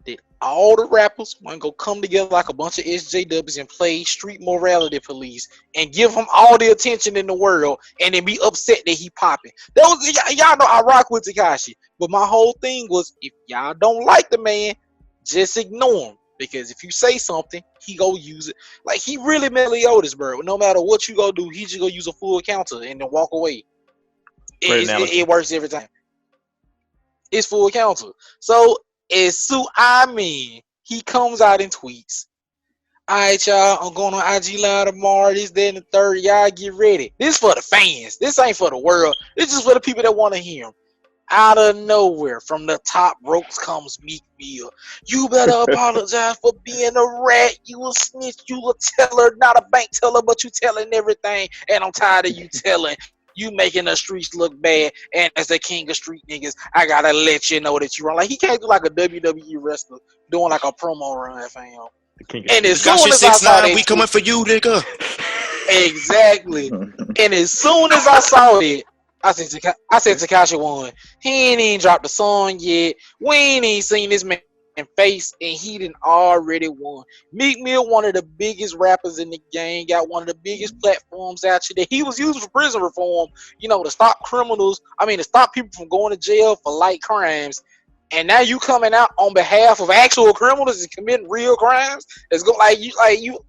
that all the rappers want to go come together like a bunch of SJWs and play street morality police and give him all the attention in the world, and then be upset that he popping. Y'all know I rock with Tekashi, but my whole thing was, if y'all don't like the man, just ignore him. Because if you say something, he go use it. Like, he really Meliodas, bro. No matter what you go do, he just go use a full counter and then walk away. It works every time. It's full counter. So, he comes out and tweets, all right, y'all, I'm going on IG Live tomorrow, this, that, and the third. Y'all get ready. This for the fans. This ain't for the world. This is for the people that want to hear him. Out of nowhere, from the top ropes comes Meek Mill. You better apologize for being a rat. You a snitch. You a teller, not a bank teller, but you telling everything. And I'm tired of you telling. You making the streets look bad. And as the king of street niggas, I gotta let you know that you're wrong. Like, he can't do like a WWE wrestler doing like a promo run, fam. And as soon as I saw that, we coming for you, nigga. Exactly. And as soon as I saw it, I said Tekashi won. He ain't even dropped the song yet. We ain't even seen this man face, and he done already won. Meek Mill, one of the biggest rappers in the game, got one of the biggest platforms out here that he was using for prison reform. You know, to stop to stop people from going to jail for light crimes. And now you coming out on behalf of actual criminals and committing real crimes. It's go you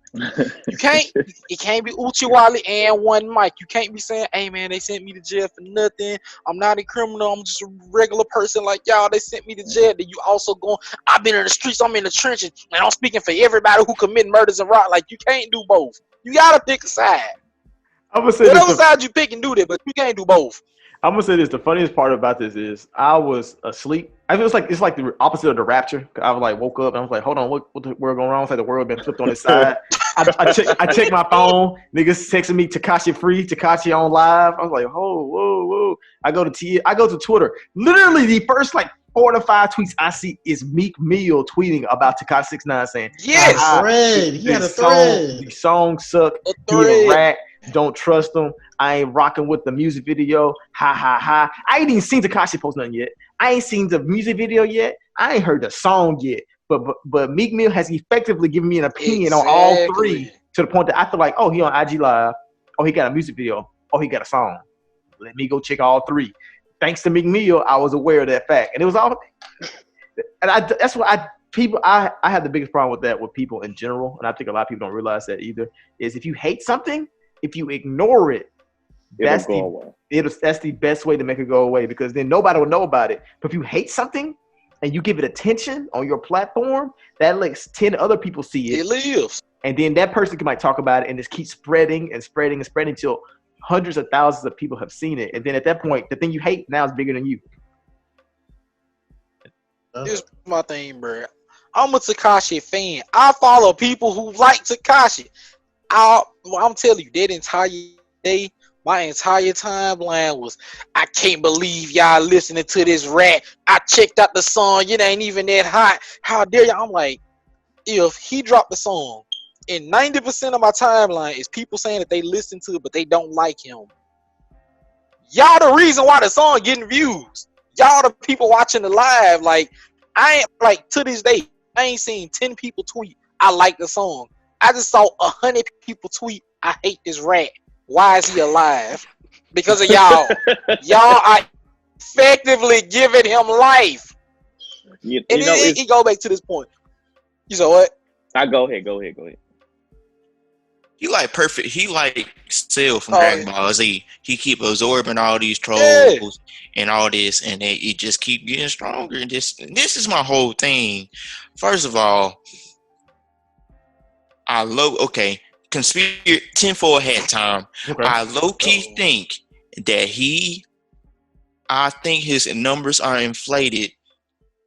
can't. It can't be Uchi Wally and one mic. You can't be saying, "Hey man, they sent me to jail for nothing. I'm not a criminal. I'm just a regular person like y'all. They sent me to jail." Then you also going, "I've been in the streets. I'm in the trenches, and I'm speaking for everybody who commit murders and rock." Like you can't do both. You gotta pick a side. I'm gonna say Whatever side you pick and do that, but you can't do both. I'm gonna say this. The funniest part about this is I was asleep. I feel it's like the opposite of the rapture. I was like woke up and I was like, hold on, what the world going on? It's like the world been flipped on its side. I check my phone. Niggas texting me Tekashi free, Tekashi on live. I was like, whoa. I go to Twitter. Literally the first like 4 to 5 tweets I see is Meek Mill tweeting about Tekashi 6ix9ine saying, Yes, thread. He had a thread. The song suck. He a rat. Don't trust him. I ain't rocking with the music video. Ha ha ha. I ain't even seen Tekashi post nothing yet. I ain't seen the music video yet. I ain't heard the song yet. But Meek Mill has effectively given me an opinion on all three to the point that I feel like, oh, he on IG Live. Oh, he got a music video. Oh, he got a song. Let me go check all three. Thanks to Meek Mill, I was aware of that fact. And it was all – and that's what I have the biggest problem with that with people in general, and I think a lot of people don't realize that either, is if you hate something, if you ignore it, that's the best way to make it go away, because then nobody will know about it. But if you hate something and you give it attention on your platform, that lets 10 other people see it. It lives. And then that person might talk about it and just keep spreading until hundreds of thousands of people have seen it. And then at that point, the thing you hate now is bigger than you. Here's my thing, bro. I'm a Tekashi fan. I follow people who like Tekashi. I'm telling you, that entire day, my entire timeline was, I can't believe y'all listening to this rat. I checked out the song. It ain't even that hot. How dare y'all? I'm like, if he dropped the song, and 90% of my timeline is people saying that they listen to it, but they don't like him. Y'all the reason why the song getting views. Y'all the people watching the live. Like, I ain't, like, to this day, I ain't seen 10 people tweet, I like the song. I just saw 100 people tweet, I hate this rat. Why is he alive? Because of y'all. Y'all are effectively giving him life. It go back to this point. You said what? Go ahead. He like perfect. He like Cell from Dragon Ball Z. He keep absorbing all these trolls and all this, and it just keep getting stronger. And this is my whole thing. First of all, conspiracy tinfoil hat time. Okay. I low key think that I think his numbers are inflated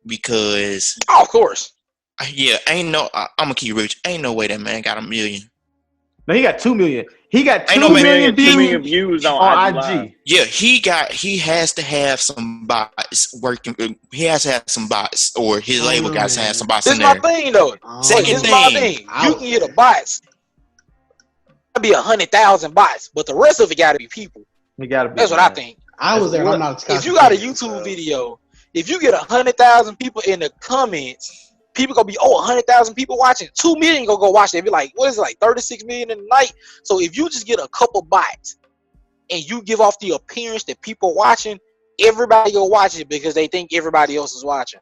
because. Oh, of course. Yeah, I'm gonna keep rich. Ain't no way that man got 1 million. No, he got 2 million. He got 2 million views on IG. Yeah, he has to have some bots working. He has to have some bots, or his label guys have some bots in there. This my thing, though. Second thing, you can get a bots. It'll be 100,000 bots, but the rest of it got to be people. That's what I think. I was there. I'm not. If you got a YouTube video, if you get 100,000 people in the comments. People gonna be 100,000 people watching. 2 million gonna go watch it. Be like, what is it, like 36 million in a night? So if you just get a couple bots and you give off the appearance that people watching, everybody go watch it because they think everybody else is watching.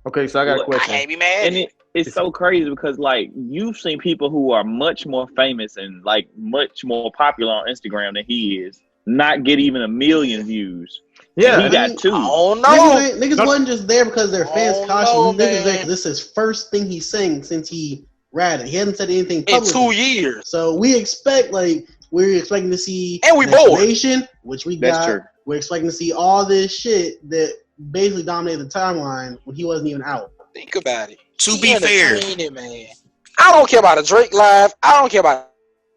Okay, so I got a question. I can't be mad. And it's so crazy because like you've seen people who are much more famous and like much more popular on Instagram than he is not get even 1 million views. Yeah, he got 2. Oh no, niggas wasn't just there because they're fans. Niggas there because this is his first thing he sang since he ratted. He hadn't said anything publicly in 2 years. So we're expecting to see and we bored. Which we That's got. True. We're expecting to see all this shit that basically dominated the timeline when he wasn't even out. Think about it. To be fair, man, I don't care about a Drake live. I don't care about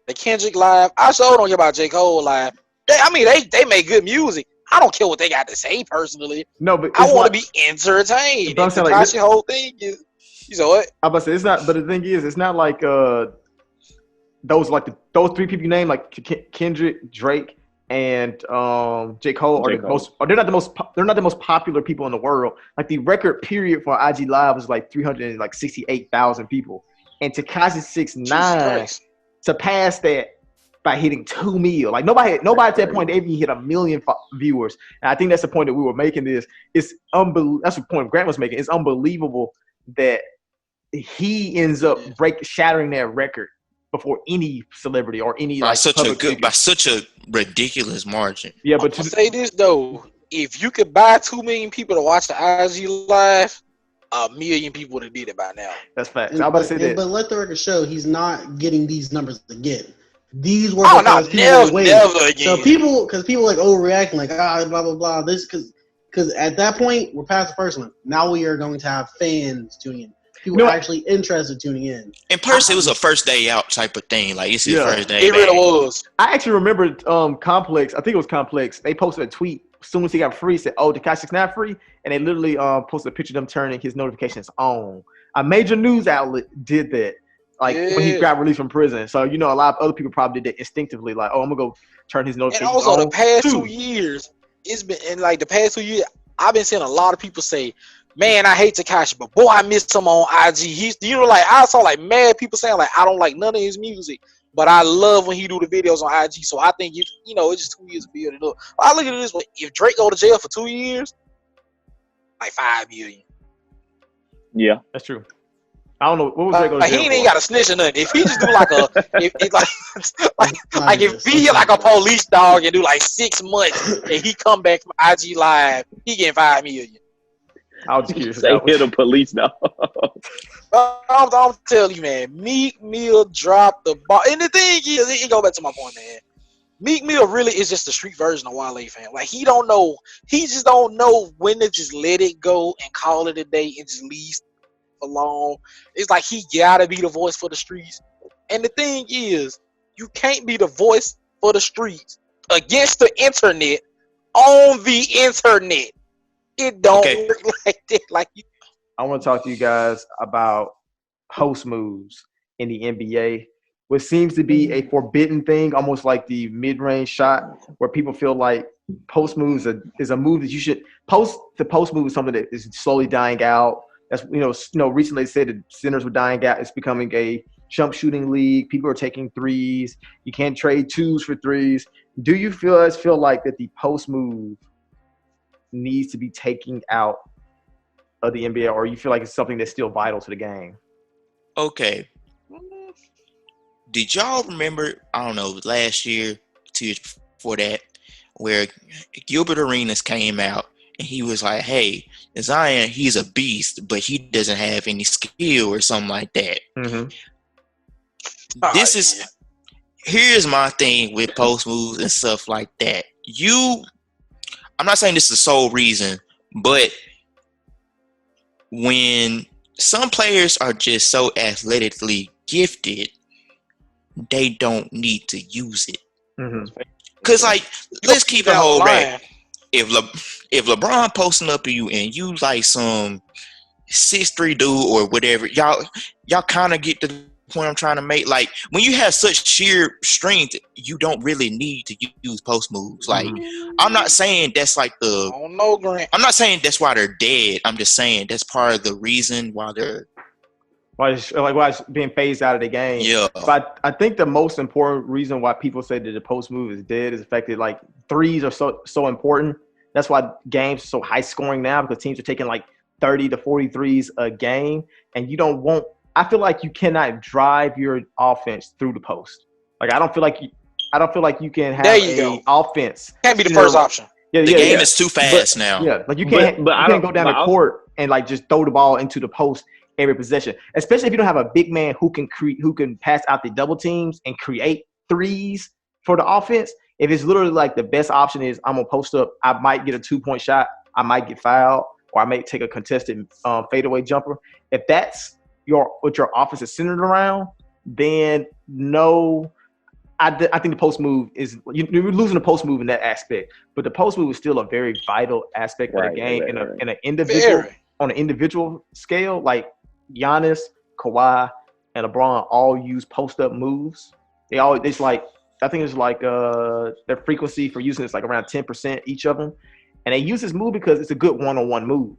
the Kendrick live. I sure don't care about J. Cole live. They make good music. I don't care what they got to say personally. No, but I want to be entertained. The Tekashi whole thing is, you know what? I'm about to say it's not. But the thing is, it's not like those 3 people you named, like Kendrick, Drake, and J. Cole are J. the Cole. most. Or they're not the most popular people in the world. Like the record period for IG Live was like 368,000 people, and Tekashi 6ix9ine surpassed that by hitting 2 million. Like nobody at that point they even hit 1 million viewers. And I think that's the point that we were making. It's unbelievable. That's the point Grant was making. It's unbelievable that he ends up shattering that record before any celebrity or any by like such public a ridiculous margin. Yeah, but to say this though, if you could buy 2 million people to watch the IG Live, 1 million people would have did it by now. That's facts. I'm about to say that. But let the record show he's not getting these numbers again. These were never again. So because people like overreacting, like blah blah blah. This because at that point we're past the first one. Now we are going to have fans tuning in. People are actually interested tuning in. In person, it was a first day out type of thing. Like it's his first day. It really was. I actually remember Complex. I think it was Complex. They posted a tweet as soon as he got free. Said, "Oh, Tekashi 6ix9ine free," and they literally posted a picture of them turning his notifications on. A major news outlet did that. Like when he got released from prison. So, a lot of other people probably did that instinctively. Like, oh, I'm going to go turn his notifications on. And also the past 2 years, it's been, in like the past 2 years, I've been seeing a lot of people say, man, I hate Tekashi, but boy, I missed him on IG. He's, like, I saw like mad people saying like, I don't like none of his music, but I love when he do the videos on IG. So I think, it's just 2 years to build it up. I look at it this way. If Drake go to jail for 2 years, like 5 million. Yeah. That's true. I don't know what was Drake. He ain't got a snitch or nothing. If he just do like if he like a police dog and do like 6 months and he come back from IG Live, he getting 5 million. I was curious. Say hit a police dog. I'm telling you, man. Meek Mill dropped the ball, and the thing is, it go back to my point, man. Meek Mill really is just the street version of Wale, fam. Like he just don't know when to just let it go and call it a day and just leave alone. It's like he gotta be the voice for the streets. And the thing is, you can't be the voice for the streets against the internet on the internet. It don't work like that. Like I want to talk to you guys about post moves in the NBA. What seems to be a forbidden thing, almost like the mid-range shot, where people feel like post moves is a move that you should post. The post move is something that is slowly dying out. That's recently they said that centers were dying out. It's becoming a jump shooting league. People are taking threes. You can't trade twos for threes. Do you feel like that the post move needs to be taken out of the NBA, or you feel like it's something that's still vital to the game? Okay. Did y'all remember, I don't know, last year, 2 years before that, where Gilbert Arenas came out and he was like, hey, Zion, he's a beast, but he doesn't have any skill or something like that. Mm-hmm. Here's my thing with post moves and stuff like that. I'm not saying this is the sole reason, but when some players are just so athletically gifted, they don't need to use it. Because, let's keep it whole back. If LeBron posting up at you and you like some 6'3" dude or whatever, y'all kind of get the point I'm trying to make. Like, when you have such sheer strength, you don't really need to use post moves. Like, I'm not saying that's like I don't know, Grant. I'm not saying that's why they're dead. I'm just saying that's part of the reason why they're why it's being phased out of the game. Yeah. But I think the most important reason why people say that the post move is dead is the fact that like threes are so important. That's why games are so high scoring now, because teams are taking like 30 to 40 threes a game, and I feel like you cannot drive your offense through the post. Like I don't feel like you can have an offense. Can't be the first option. The game is too fast now. Yeah, like you can't go down the court and like just throw the ball into the post every possession, especially if you don't have a big man who can pass out the double teams and create threes for the offense. If it's literally like the best option is I'm gonna post up, I might get a 2-point shot, I might get fouled, or I may take a contested fadeaway jumper. If that's what your offense is centered around, then no. I think the post move is you're losing the post move in that aspect, but the post move is still a very vital aspect of the game in an individual on an individual scale. Like Giannis, Kawhi, and LeBron all use post up moves. It's like I think it's like their frequency for using it's like around 10% each of them, and they use this move because it's a good one-on-one move.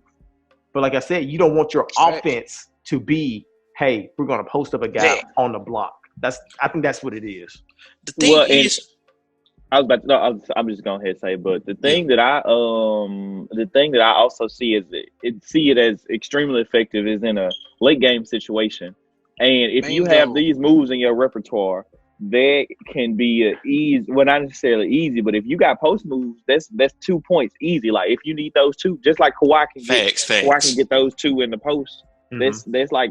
But like I said, you don't want your offense to be, hey, we're gonna post up a guy on the block. I think that's what it is. The thing is, I was about to, no, I'm just going ahead and say, but the thing that I also see is see it as extremely effective is in a late game situation, and if you have these moves in your repertoire, that can be well, not necessarily easy, but if you got post moves, that's 2 points easy. Like if you need those two, just like Kawhi can get those two in the post. That's why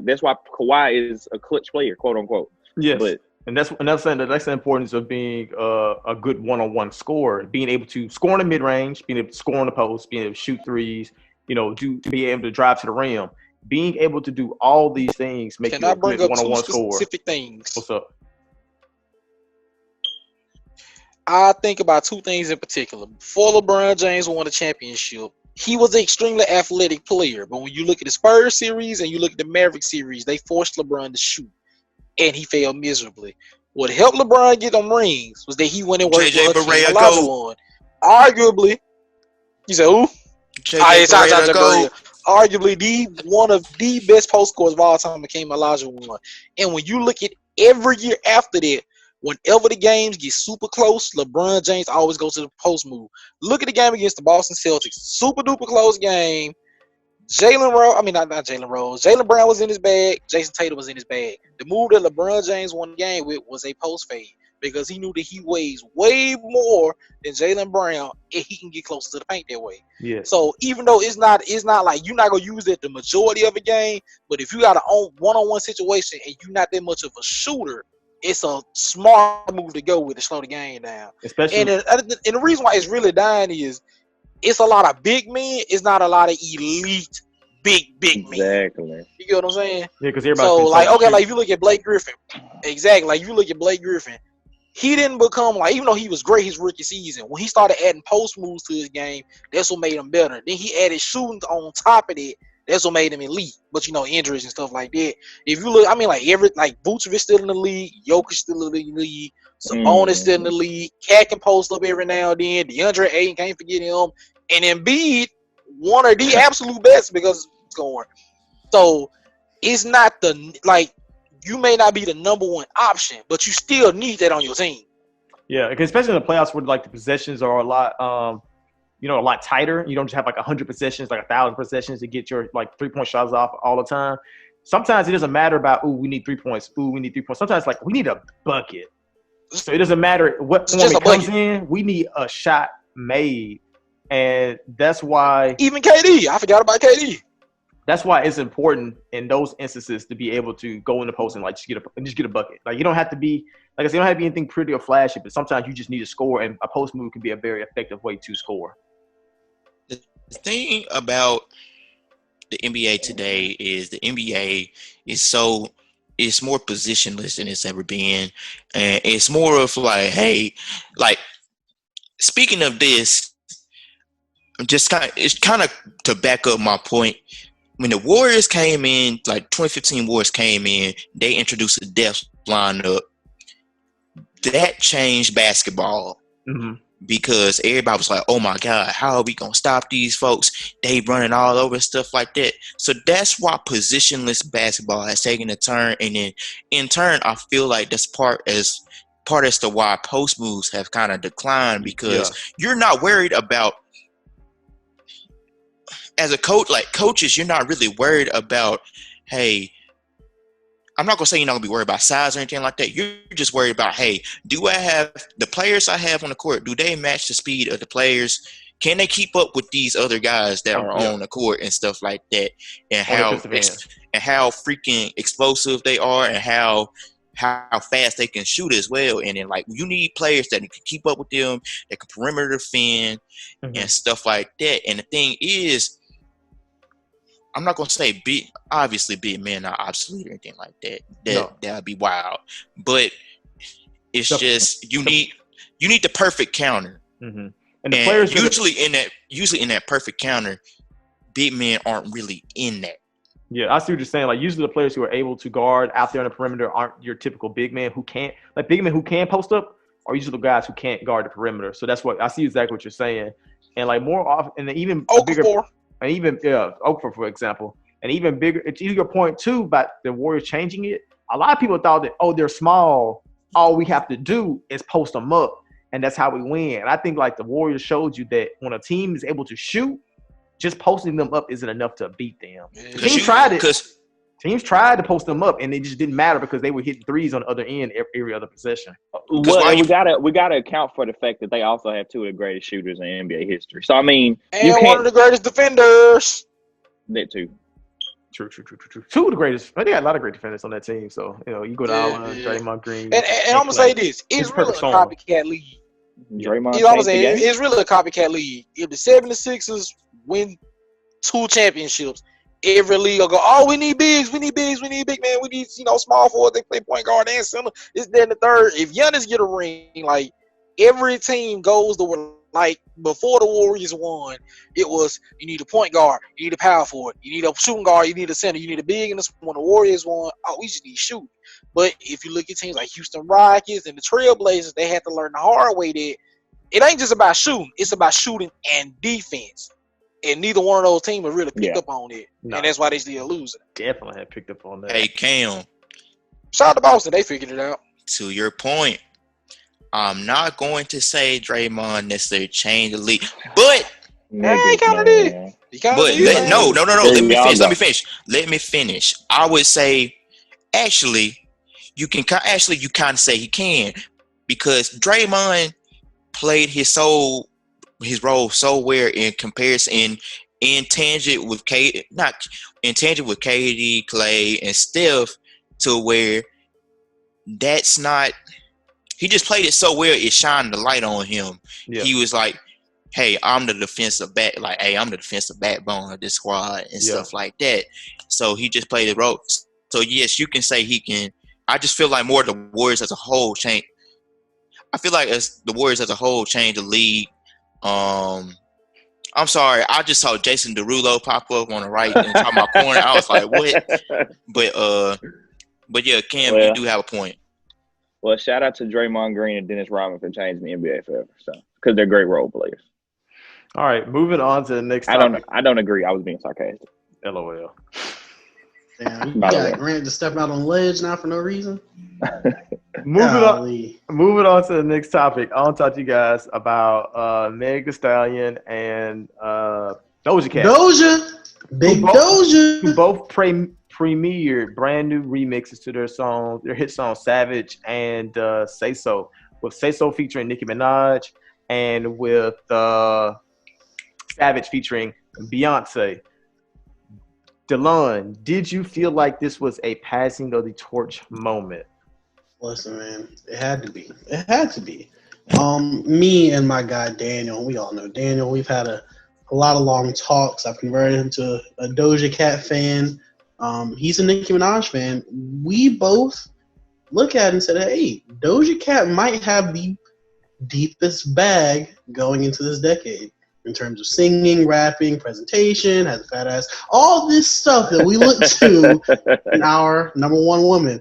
Kawhi is a clutch player, quote unquote. Yes. But that's the importance of being a good one-on-one scorer, being able to score in the mid-range, being able to score on the post, being able to shoot threes, be able to drive to the rim. Being able to do all these things makes you a good one-on-one scorer. Specific things. What's up? I think about two things in particular. Before LeBron James won the championship, he was an extremely athletic player. But when you look at the Spurs series and you look at the Mavericks series, they forced LeBron to shoot, and he failed miserably. What helped LeBron get them rings was that he went and worked with Olajuwon. Arguably, you said who? Arguably one of the best post scorers of all time became Olajuwon. And when you look at every year after that, whenever the games get super close, LeBron James always goes to the post move. Look at the game against the Boston Celtics. Super duper close game. Jalen Brown was in his bag. Jason Tatum was in his bag. The move that LeBron James won the game with was a post fade because he knew that he weighs way more than Jalen Brown and he can get closer to the paint that way. Yeah. So even though it's not like you're not gonna use it the majority of a game, but if you got a one-on-one situation and you're not that much of a shooter, it's a smart move to go with to slow the game down. Especially, and the reason why it's really dying is it's a lot of big men. It's not a lot of elite big men. Exactly. You get what I'm saying? Yeah, because everybody. So like if you look at Blake Griffin, exactly. Like you look at Blake Griffin, he didn't become like even though he was great his rookie season. When he started adding post moves to his game, that's what made him better. Then he added shooting on top of it. That's what made him elite. But injuries and stuff like that. If you look, Vucevic still in the league, Jokic still in the league, Sabonis still in the league, Cat can post up every now and then, DeAndre Ayton, can't forget him, and Embiid, one of the absolute best because it's going. So it's not you may not be the number one option, but you still need that on your team. Yeah, because especially in the playoffs where the possessions are a lot a lot tighter. You don't just have 100 possessions, 1,000 possessions to get your 3-point shots off all the time. Sometimes it doesn't matter about, we need 3 points. We need 3 points. Sometimes we need a bucket. So it doesn't matter what form it comes in. We need a shot made. And that's why. Even KD. I forgot about KD. That's why it's important in those instances to be able to go in the post and just get a bucket. You don't have to be, like I said, you don't have to be anything pretty or flashy, but sometimes you just need to score, and a post move can be a very effective way to score. The thing about the NBA today is the NBA is it's more positionless than it's ever been, and it's more of speaking of this, it's kind of to back up my point. When the Warriors came in, 2015 Warriors came in, they introduced a depth lineup that changed basketball. Mm-hmm. Because everybody was like, oh my God, how are we going to stop these folks? They running all over and stuff like that. So that's why positionless basketball has taken a turn. And then in turn, I feel like that's part as to why post moves have kind of declined, because you're not worried about, as a coach, coaches, you're not really worried about, hey, I'm not going to say you're not going to be worried about size or anything like that. You're just worried about, hey, do I have the players I have on the court? Do they match the speed of the players? Can they keep up with these other guys that are on the court and stuff like that? And how freaking explosive they are, and how fast they can shoot as well. And then you need players that can keep up with them, that can perimeter defend and stuff like that. And the thing is, I'm not gonna say obviously big men are obsolete or anything like that. That would be wild. But it's just you need the perfect counter. Mm-hmm. And the players usually in that perfect counter, big men aren't really in that. Yeah, I see what you're saying. Usually the players who are able to guard out there on the perimeter aren't your typical big man who can't. Big men who can post up are usually guys who can't guard the perimeter. So that's what I see exactly what you're saying. And like more often, and even bigger, and even Okafor, for example, and even bigger. It's your point too about the Warriors changing it. A lot of people thought that they're small. All we have to do is post them up, and that's how we win. And I think like the Warriors showed you that when a team is able to shoot, just posting them up isn't enough to beat them. Teams tried it. Teams tried to post them up, and it just didn't matter because they were hitting threes on the other end every other possession. Well, we gotta account for the fact that they also have two of the greatest shooters in NBA history. So I mean, and one of the greatest defenders. That too. True. Two of the greatest. They got a lot of great defenders on that team. So you go to Allen, Draymond Green, and I'm gonna say this: it's really a copycat league. Draymond. It's really a copycat league. If the 76ers win 2 championships, every league will go, oh, we need bigs, we need big man, we need small forward, they play point guard and center. It's then the third. If Giannis get a ring, like every team goes to like before the Warriors won, it was you need a point guard, you need a power forward, you need a shooting guard, you need a center, you need a big. And when the Warriors won, oh, we just need shoot. But if you look at teams like Houston Rockets and the Trailblazers, they had to learn the hard way that it ain't just about shooting, it's about shooting and defense. And neither one of those teams have really picked up on it. No. And that's why they still losing. Definitely have picked up on that. Hey, Cam. Shout out to Boston. They figured it out. To your point, I'm not going to say Draymond necessarily changed the league. But he kind of did. No. Let me finish. I would say, actually, you kind of say he can. Because Draymond played his role so well in comparison in tangent with KD, Clay, and Steph, to where that's not. He just played it so well, it shined the light on him. Yeah. He was like, "Hey, I'm the defensive back. Like, hey, I'm the defensive backbone of this squad and stuff like that." So he just played the role. So yes, you can say he can. I just feel like more the Warriors as a whole change. I feel like as the Warriors as a whole change the league. I'm sorry. I just saw Jason Derulo pop up on the right in top of my corner. I was like, "What?" But yeah, Cam, you do have a point. Well, shout out to Draymond Green and Dennis Rodman for changing the NBA forever. So, because they're great role players. All right, moving on to the next topic. I don't agree. I was being sarcastic. LOL. Damn, you got Grant just stepping out on the ledge now for no reason. Moving on to the next topic. I want to talk to you guys about Meg Thee Stallion and Doja Cat. Doja. Who both premiered brand new remixes to their hit song Savage and Say So, with Say So featuring Nicki Minaj and with Savage featuring Beyonce. Delon, did you feel like this was a passing of the torch moment? Listen, man, it had to be. Me and my guy Daniel, we all know Daniel. We've had a lot of long talks. I've converted him to a Doja Cat fan. He's a Nicki Minaj fan. We both look at it and said, hey, Doja Cat might have the deepest bag going into this decade in terms of singing, rapping, presentation, has a fat ass, all this stuff that we look to in our number one woman.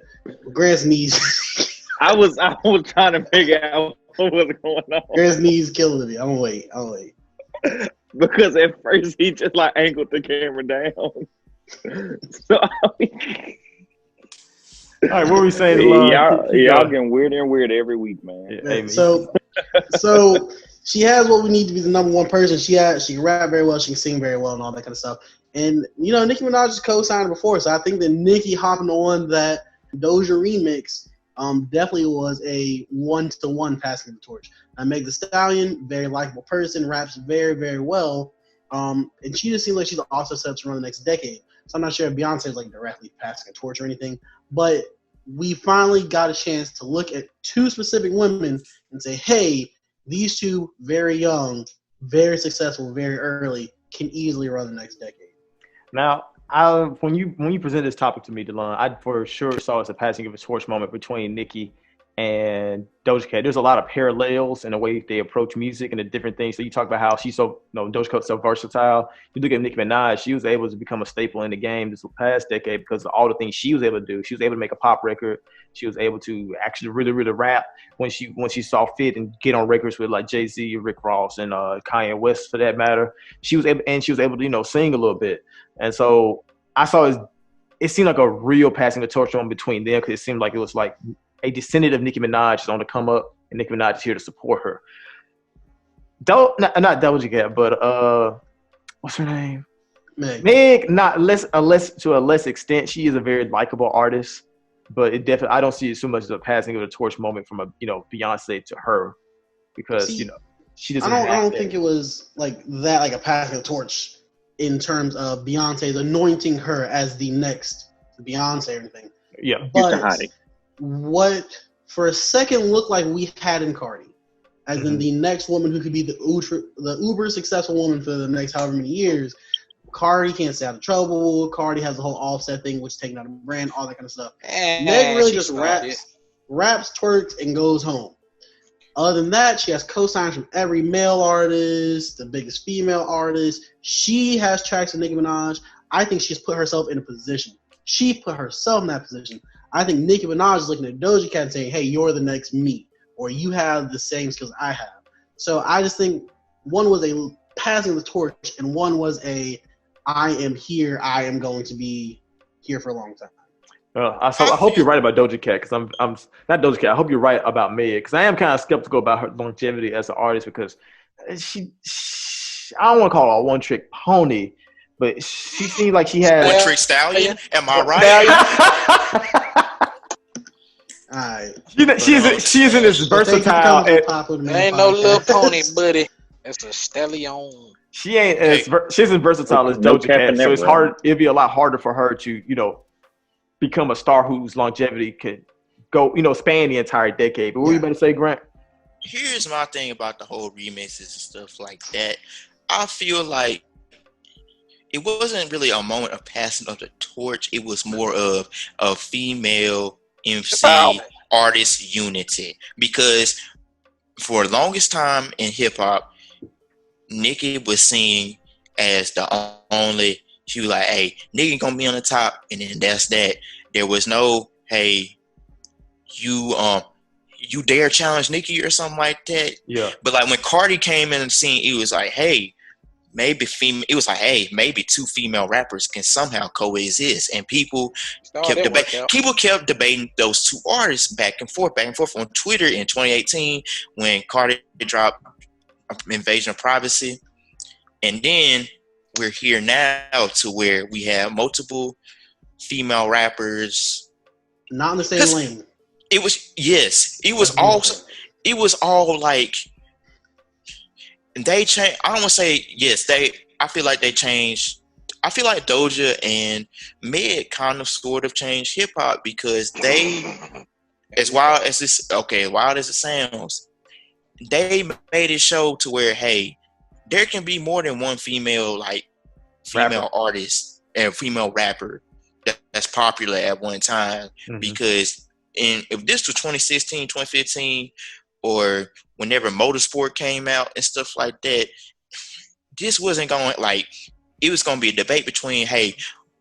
Grant's knees. I was trying to figure out what was going on. Grant's knees killing me. I'm gonna wait. Because at first he just like angled the camera down. So all right, what were we saying? Y'all getting weirder and weirder every week, man. Yeah, so she has what we need to be the number one person. She can rap very well, she can sing very well, and all that kind of stuff. And Nicki Minaj is co-signed before, so I think that Nicki hopping on that Doja remix definitely was a 1-to-1 passing the torch. Meg Thee Stallion, very likable person, raps very, very well, and she just seems like she's also set to run the next decade. So I'm not sure if Beyonce is like directly passing a torch or anything, but we finally got a chance to look at two specific women and say, hey, these two, very young, very successful, very early, can easily run the next decade. Now, when you present this topic to me, Delon, I for sure saw it as a passing of a torch moment between Nicki and Doja Cat. There's a lot of parallels in the way they approach music and the different things. So you talk about how she's so, Doja Cat's so versatile. You look at Nicki Minaj, she was able to become a staple in the game this past decade because of all the things she was able to do. She was able to make a pop record. She was able to actually really, really rap when she saw fit and get on records with like Jay-Z, Rick Ross, and Kanye West for that matter. She was able to, sing a little bit. And so I saw it seemed like a real passing the torch on between them because it seemed like it was like a descendant of Nicki Minaj is on the come up, and Nicki Minaj is here to support her. Not Doja Cat, but what's her name? Meg. To a less extent, she is a very likable artist, but it definitely I don't see it so much as a passing of the torch moment from a Beyonce to her because she doesn't. I don't think it was like that, like a passing of the torch in terms of Beyonce's anointing her as the next Beyonce or anything. Yeah, but what for a second looked like we had in Cardi, as in the next woman who could be the uber successful woman for the next however many years. Cardi can't stay out of trouble. Cardi has the whole Offset thing, which is taking out a brand, all that kind of stuff. Meg really just raps, twerks, and goes home. Other than that, she has co-signs from every male artist, the biggest female artist. She has tracks with Nicki Minaj. I think she's put herself in a position. She put herself in that position. I think Nicki Minaj is looking at Doja Cat and saying, hey, you're the next me, or you have the same skills I have. So I just think one was a passing the torch, and one was a I am here, I am going to be here for a long time. I hope you're right about Doja Cat because I'm not Doja Cat. I hope you're right about Meg because I am kind of skeptical about her longevity as an artist because she I don't want to call her a one-trick pony, but she seems like she has one-trick stallion. Am I right? All right. She isn't as versatile. Ain't no little pony, buddy. It's a stallion. She isn't versatile as Doja Cat, so it's hard. It'd be a lot harder for her to become a star whose longevity could go span the entire decade. But what were you about to say, Grant? Here's my thing about the whole remixes and stuff like that. I feel like it wasn't really a moment of passing of the torch. It was more of a female MC artist unity because for the longest time in hip hop, Nicki was seen as the only. She was like, "Hey, Nicki gonna be on the top," and then that's that. There was no, "Hey, you dare challenge Nicki" or something like that. Yeah. But like when Cardi came in the scene, it was like, "Hey, maybe maybe two female rappers can somehow coexist," and people kept debating. People kept debating those two artists back and forth on Twitter in 2018 when Cardi dropped Invasion of Privacy, and then we're here now to where we have multiple female rappers, not in the same lane. It was all like they changed. I don't want to say yes. I feel like they changed. I feel like Doja and Meg kind of sort of changed hip hop because they, wild as it sounds, they made it show to where, hey, there can be more than one female artist and female rapper that's popular at one time. Mm-hmm. Because if this was 2016, 2015, or whenever Motorsport came out and stuff like that, this wasn't going it was going to be a debate between, hey,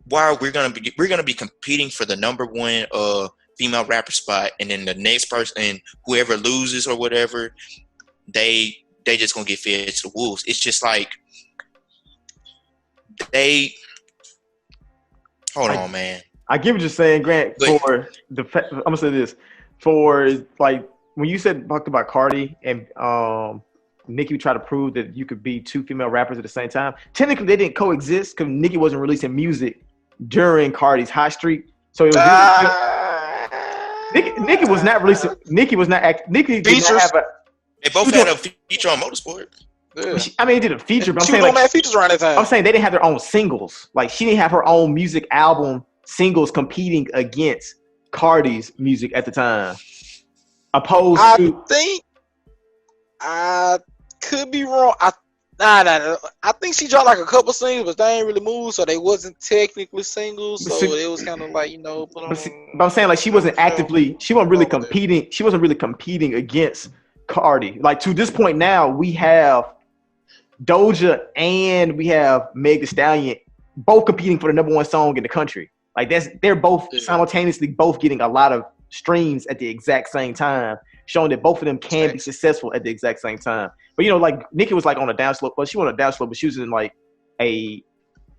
while we're going to be competing for the number one female rapper spot, and then the next person, and whoever loses or whatever, they just going to get fed to the wolves. It's just like hold on, man. I get what you're saying, Grant. I'm gonna say this for like when you talked about Cardi and Nicki tried to prove that you could be two female rappers at the same time. Technically, they didn't coexist because Nicki wasn't releasing music during Cardi's high streak, so it was Nicki was not releasing. Nicki did not have a. They both had a feature on Motorsport. Yeah. It did a feature, but I'm saying features around that time. I'm saying they didn't have their own singles. Like she didn't have her own music album singles competing against Cardi's music at the time. I think I could be wrong. Nah. I think she dropped like a couple singles, but they ain't really moved, so they wasn't technically singles. So it was kind of like but I'm saying like she wasn't really competing. She wasn't really competing against Cardi. Like to this point now, we have Doja and we have Meg Thee Stallion both competing for the #1 song in the country. Like they're both simultaneously both getting a lot of streams at the exact same time, showing that both of them can be successful at the exact same time. But like Nicki was like on a downslope. Well, she was on a downslope, but she was in like a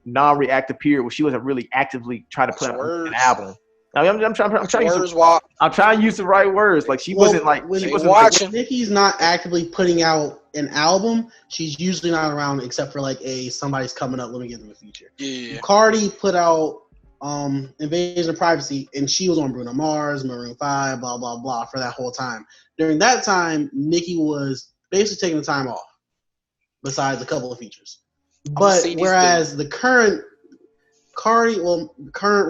non-reactive period where she wasn't really actively trying to put out an album. I mean, I'm trying to use the right words. Like she wasn't like when Nicki's not actively putting out an album, she's usually not around except for like somebody's coming up, let me give them a feature. Yeah. Cardi put out Invasion of Privacy, and she was on Bruno Mars, Maroon 5, blah blah blah for that whole time. During that time, Nicki was basically taking the time off, besides a couple of features. But whereas the current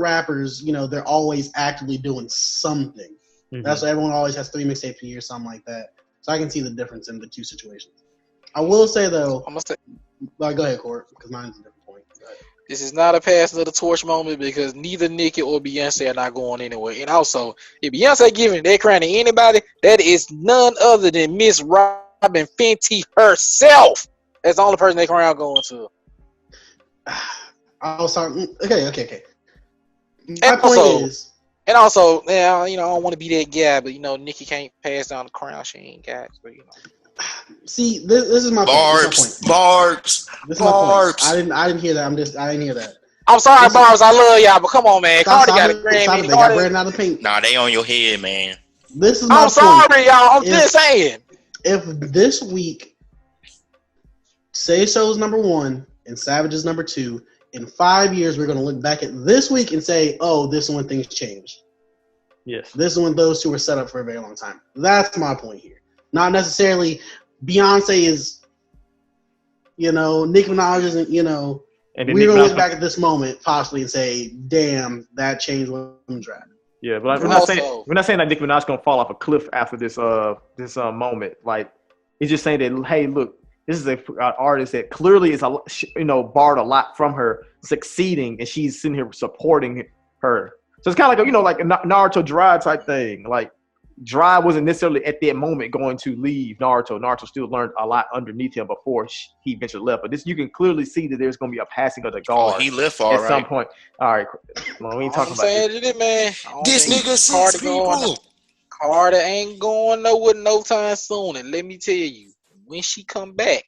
rappers, they're always actively doing something. Mm-hmm. That's why everyone always has 3 mixtapes a year, something like that. So I can see the difference in the two situations. I will say though, go ahead, Court, because mine's a different point. This is not a passing of the torch moment because neither Nicki or Beyonce are not going anywhere. And also, if Beyonce giving that crown to anybody, that is none other than Miss Robin Fenty herself. That's the only person that crown going to. Oh, sorry. Okay. My point is, and also, I don't want to be that guy, but Nicki can't pass down the crown. She ain't got it, but See, this is my point. Barbs. I didn't hear that. I didn't hear that. I'm sorry, Barbs. I love y'all, but come on, man. Cardi got a Grammy. They got brand out of pink. Nah, they on your head, man. This is my point. Sorry, y'all. I'm just saying. If this week, Say So's #1 and Savage is #2, in 5 years we're going to look back at this week and say, "Oh, this is when things changed." Yes. This is when those two were set up for a very long time. That's my point here. Not necessarily Beyonce is, Nicki Minaj isn't, and we're going to look back at this moment possibly and say, damn, that changed women's rap. Yeah, but we're not saying that Nicki Minaj is going to fall off a cliff after this moment. Like, it's just saying that, hey, look, this is an artist that clearly is, borrowed a lot from her succeeding, and she's sitting here supporting her. So it's kind of like a Naruto Jiraiya type thing. Like, Jiraiya wasn't necessarily at that moment going to leave Naruto. Naruto still learned a lot underneath him before he eventually left. But this, you can clearly see that there's going to be a passing of the guard. Oh, he left at some point. All right, well, we ain't talking about this. Man. This nigga sees people. Carter ain't going nowhere no time soon. And let me tell you, when she come back,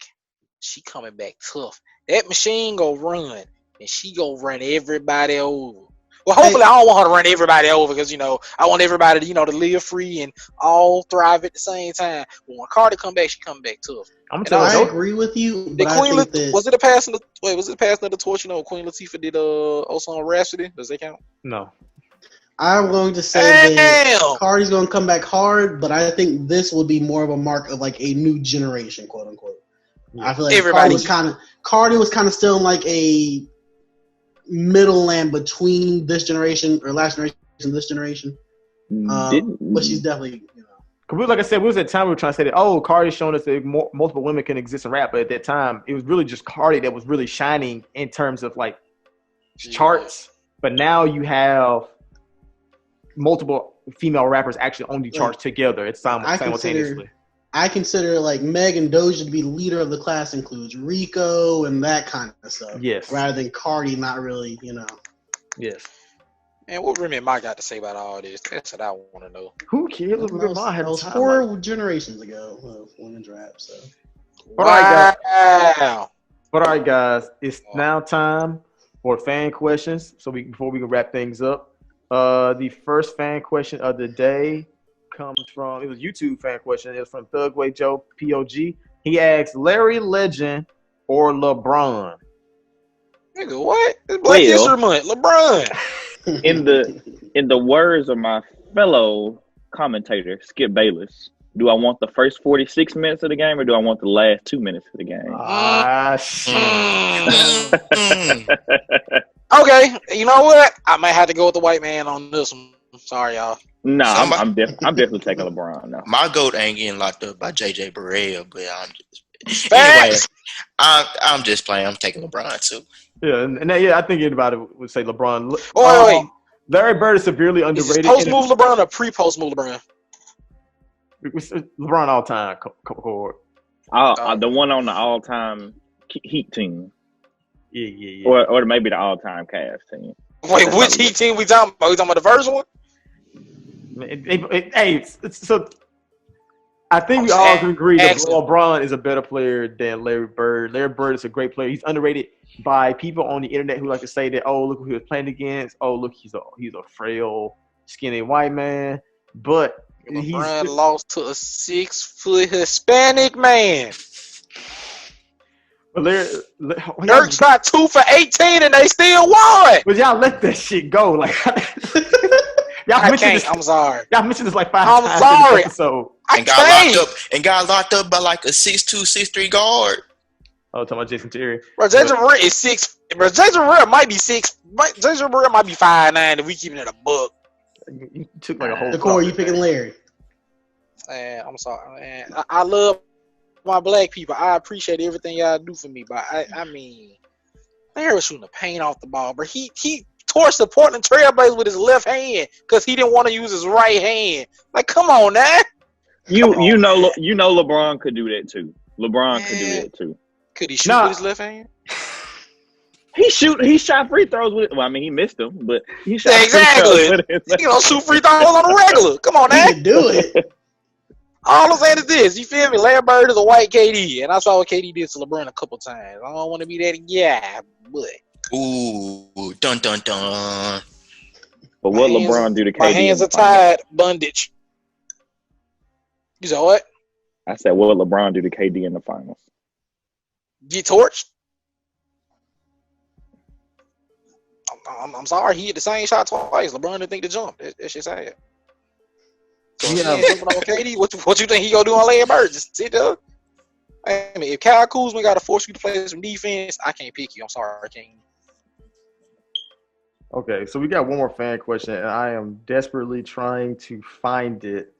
she coming back tough. That machine go run, and she go run everybody over. Well, hopefully, I don't want her to run everybody over because, I want everybody to, to live free and all thrive at the same time. But when Carter come back, she come back tough. I agree with you, but was it a passing of the torch? Queen Latifah did also on Rhapsody. Does that count? No. I'm going to say that Cardi's going to come back hard, but I think this will be more of a mark of like a new generation, quote unquote. Yeah. I feel like Cardi was kind of still in like a middle land between this generation or last generation and this generation. But she's definitely, like I said, we was at the time we were trying to say that, Cardi's showing us that multiple women can exist in rap, but at that time it was really just Cardi that was really shining in terms of like charts. But now you have multiple female rappers actually on the charts together. It's simultaneously. I consider like Meg and Doja to be the leader of the class, includes Rico and that kind of stuff. Yes. Rather than Cardi, not really, Yes. And what Remy and Mike got to say about all this? That's what I want to know. Who cares? That was 4 generations ago of women's rap. So. Wow. All right, guys. It's now time for fan questions. So before we can wrap things up, the first fan question of the day comes from, it was YouTube fan question. It was from Thugway Joe POG. He asked, Larry Legend or LeBron? Nigga, what? It's Black History Month. LeBron. In the words of my fellow commentator, Skip Bayless, do I want the first 46 minutes of the game or do I want the last 2 minutes of the game? Okay, you know what? I might have to go with the white man on this one. I'm sorry, y'all. No, I'm definitely taking LeBron now. My goat ain't getting locked up by JJ Barea, but I'm just anyway. I'm just playing. I'm taking LeBron too. Yeah, and I think anybody would say LeBron. Wait. Larry Bird is severely Is underrated. this post-move LeBron or pre-post move LeBron? LeBron all time core. The one on the all-time Heat team. Yeah. Or maybe the all-time Cavs team. Wait, which Heat team we talking about? We talking about the first one? So I think we all can agree that LeBron is a better player than Larry Bird. Larry Bird is a great player. He's underrated by people on the internet who like to say that, oh, look who he was playing against. Oh, look, he's a frail, skinny white man. But LeBron lost to a 6-foot Hispanic man. Dirk shot 2 for 18 and they still won. But y'all let that shit go. Like I'm sorry. Y'all mentioned this like 5 times. I'm sorry. In this episode. Got locked up by like a 6'2", 6'3" guard. Oh, talking about Jason Terry. Bro, Jason Verrett is 6. Bro, Jason Verrett might be 6. Jason Verrett might be 5'9" if we keep it in a book. You took like a whole. The core, you picking Larry. Man, I'm sorry, man. I love my black people. I appreciate everything y'all do for me, but I mean, Larry was shooting the paint off the ball, bro. He torched the Portland Trailblazers with his left hand because he didn't want to use his right hand. Like, come on, now. You know LeBron could do that too. LeBron could do that too. Could he shoot with his left hand? He shot free throws with. Well, I mean, he missed them, but he shot exactly. He don't shoot free throws on the regular. Come on, man. He can do it. All I'm saying is this. You feel me? Larry Bird is a white KD, and I saw what KD did to LeBron a couple times. I don't want to be that guy, but. Ooh, dun dun dun. But what LeBron do to KD? My hands are tied. Bondage. You said what? I said, what will LeBron do to KD in the finals? Get torched? I'm sorry, he hit the same shot twice. LeBron didn't think to jump. That shit sad. So if he ain't jumping on KD, what you think he gonna do on Larry Bird? Just sit there? I mean, if Kyle Kuzma gotta force you to play some defense, I can't pick you. I'm sorry, I can't. Okay, so we got one more fan question, and I am desperately trying to find it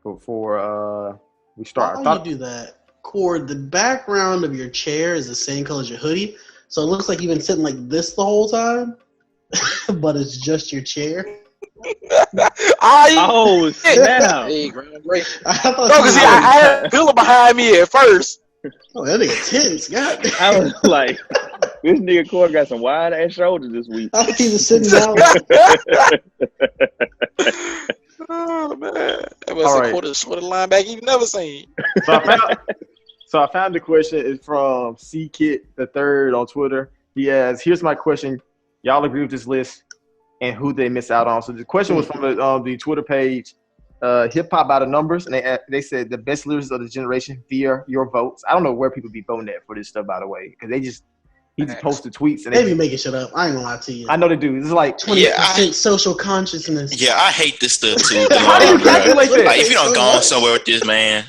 before we start. Why do you do that? Cord, the background of your chair is the same color as your hoodie, so it looks like you've been sitting like this the whole time, but it's just your chair. Oh, snap. Hey, great. I had Bill behind me at first. Oh, that nigga tense. God. I was like, this nigga Cord got some wide ass shoulders this week. I think he was sitting down. Oh man, that was a quarter linebacker you've never seen. So I found the question is from C Kit the Third on Twitter. He asks, "Here's my question. Y'all agree with this list and who they miss out on?" So the question was from the Twitter page, Hip Hop by the Numbers, and they said the best lyrics of the generation via your votes. I don't know where people be voting at for this stuff, by the way, because he just posted tweets and they be making shit up. I ain't gonna lie to you. I know they do. It's like 20% social consciousness. Yeah, I hate this stuff too. How do you calculate that? Like, if you don't go on somewhere with this, man.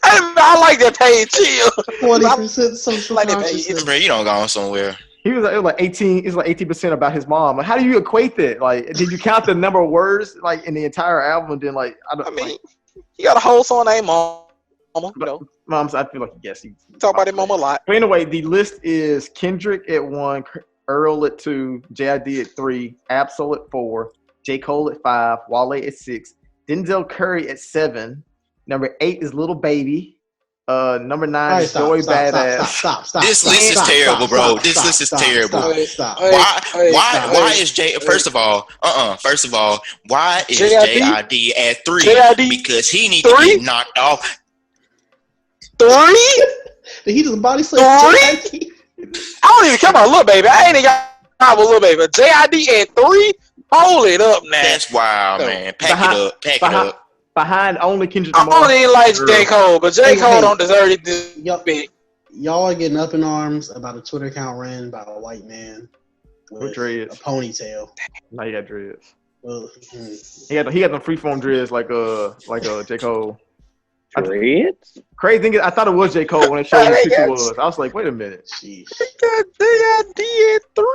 I like that page. Chill. 20% social consciousness. Bro, you don't go on somewhere. It was like 18. It's like 18% about his mom. Like, how do you equate that? Like, did you count the number of words like in the entire album? And then like, I mean, he got a whole song named Mama. You know. Moms, I feel like yes, he talk about his mama a lot. But anyway, the list is Kendrick at 1, Earl at 2, JID at 3, Absol at 4, J. Cole at 5, Wale at 6, Denzel Curry at 7. Number 8 is Little Baby. Number 9 is Joey Badass. Stop. This list is terrible, bro. This list is terrible. Why is J? First of all, why is JID at 3? Because he needs to get knocked off. 3? Did he just body slam? 3? I don't even care about Lil Baby. I ain't even got with Lil Baby. JID at 3? Hold it up now. That's wild, man. Pack it up. Behind only Kendrick I Lamar. don't even like J. Cole, but J. Cole don't deserve it this big. Y'all are getting up in arms about a Twitter account ran by a white man with dreads. A ponytail. Now he got dreads. Well, he got them freeform dreads like J. Cole. Dreads? Crazy thing is, I thought it was J. Cole when it showed me the was. I was like, wait a minute. Sheesh. Got JID at 3.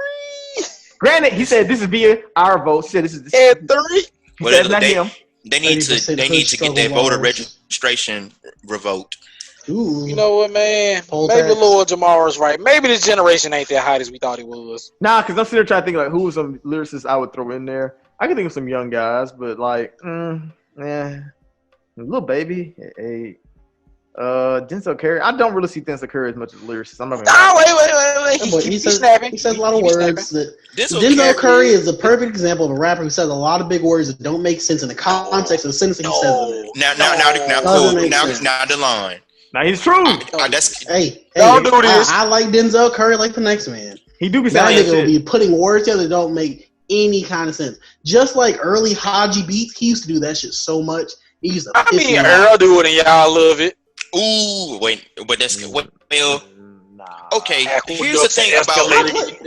Granted, he said this is via our vote. He said this is at 3. He said not him. They need to get their voter registration revoked. Ooh. You know what, man? Poll Maybe tax. Lord Jamar was right. Maybe this generation ain't that hot as we thought it was. Nah, because I'm sitting there trying to think like who was some lyricists I would throw in there. I can think of some young guys, but like, Lil Baby, Denzel Curry. I don't really see Denzel Curry as much as a lyricist. I'm not gonna lie. Wait. He snapping. says a lot of He be words. snapping. Denzel Curry is a perfect example of a rapper who says a lot of big words that don't make sense in the context of the sentence that he says them in. Now the line. Now he's true. Hey, Don't do this. I like Denzel Curry like the next man. He do be That saying nigga shit. will be putting words together that don't make any kind of sense. Just like early Haji beats, he used to do that shit so much. He used to piss me Earl off. do it and y'all love it. Ooh, wait, but that's well. Nah. Okay, here's the thing about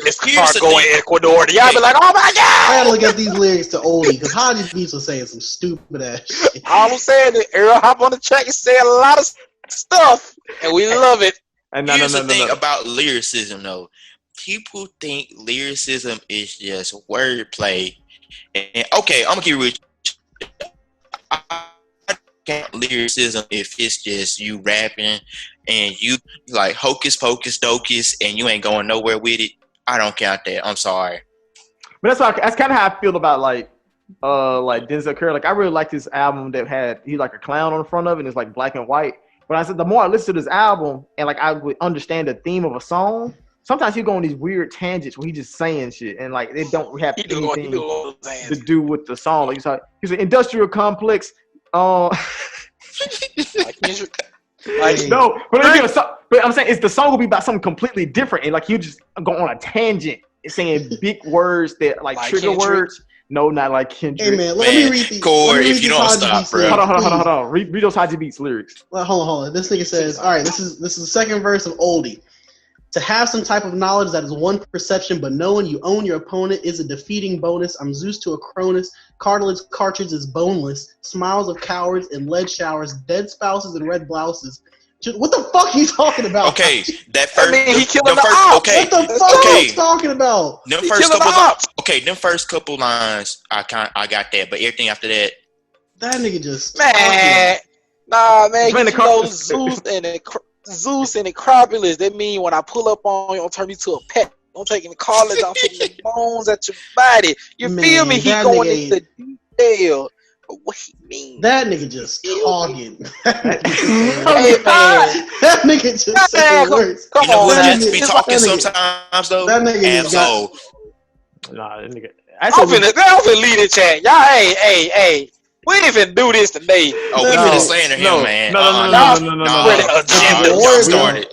this car going Ecuador. Y'all be like, oh my I god! gotta look at these lyrics to oldie because Haji beats was saying some stupid ass shit. All I'm saying is Earl hop on the track and say a lot of stuff, and we love it. And here's the thing about lyricism, though. People think lyricism is just wordplay. And okay, I'm gonna keep it with you. I can't lyricism if it's just you rapping and you like hocus pocus docus and you ain't going nowhere with it. I don't count that. I'm sorry. But that's kind of how I feel about like Denzel Curry. Like I really like this album that had he like a clown on the front of it and it's like black and white. But I said the more I listen to this album and like I would understand the theme of a song, sometimes he go on these weird tangents where he just saying shit and like they don't have anything to do with the song. Like he's an industrial complex. Like, no, but I'm saying the song will be about something completely different and like you just go on a tangent saying big words that like trigger Kendrick? words. No, not like Kendrick. Hey man, let me read these. Corey, if you don't stop, bro. Hold on. Read those Haji Beats lyrics. Well, hold on. This nigga says, all right, this is the second verse of Oldie. To have some type of knowledge that is one perception, but knowing you own your opponent is a defeating bonus. I'm Zeus to a Cronus. Cartridge is boneless. Smiles of cowards in lead showers. Dead spouses in red blouses. What the fuck are you talking about? Okay, that first. he killing the first. ops. Okay, What the fuck are you talking about? Them first couple lines, I got that, but everything after that, That nigga just Man, nah, man. Man, You know, Zeus and Acropolis. That mean when I pull up on you, I'll turn you to a pet. I'm taking the collars, I'm taking the bones at your body. You feel me? He going into detail. But what he mean? That nigga just talking. Hey, man. That nigga just saying words. Come you know on, who man. just be talking sometimes though? That nigga just got. Nah, that nigga. I'm finna lead the chat. Y'all, hey. We ain't even do this today. Oh, we finna saying to him, man. No.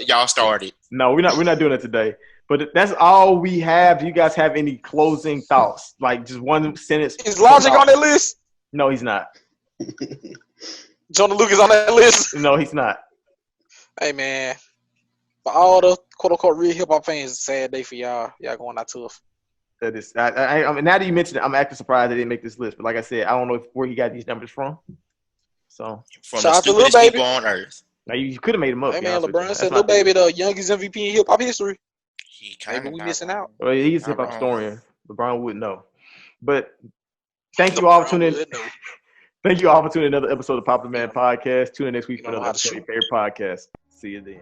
Y'all started. No, we're not doing it today. But that's all we have. Do you guys have any closing thoughts? Like just one sentence. Is Logic on that list? No, he's not. Jonah Lucas on that list? No, he's not. Hey, man. For all the quote-unquote real hip-hop fans, it's a sad day for y'all. Y'all going out tough. That is. I mean, now that you mentioned it, I'm actually surprised they didn't make this list. But like I said, I don't know where he got these numbers from. So from the stupidest people on earth. Now you could have made them up. Hey, man, LeBron said Lil Baby the youngest MVP in hip-hop history. Maybe we missing out. Well, he's a hip-hop historian. LeBron wouldn't know. But thank you all for tuning in. Thank you all for tuning in another episode of Popular Man Podcast. Tune in next week for another episode of your favorite podcast. See you then.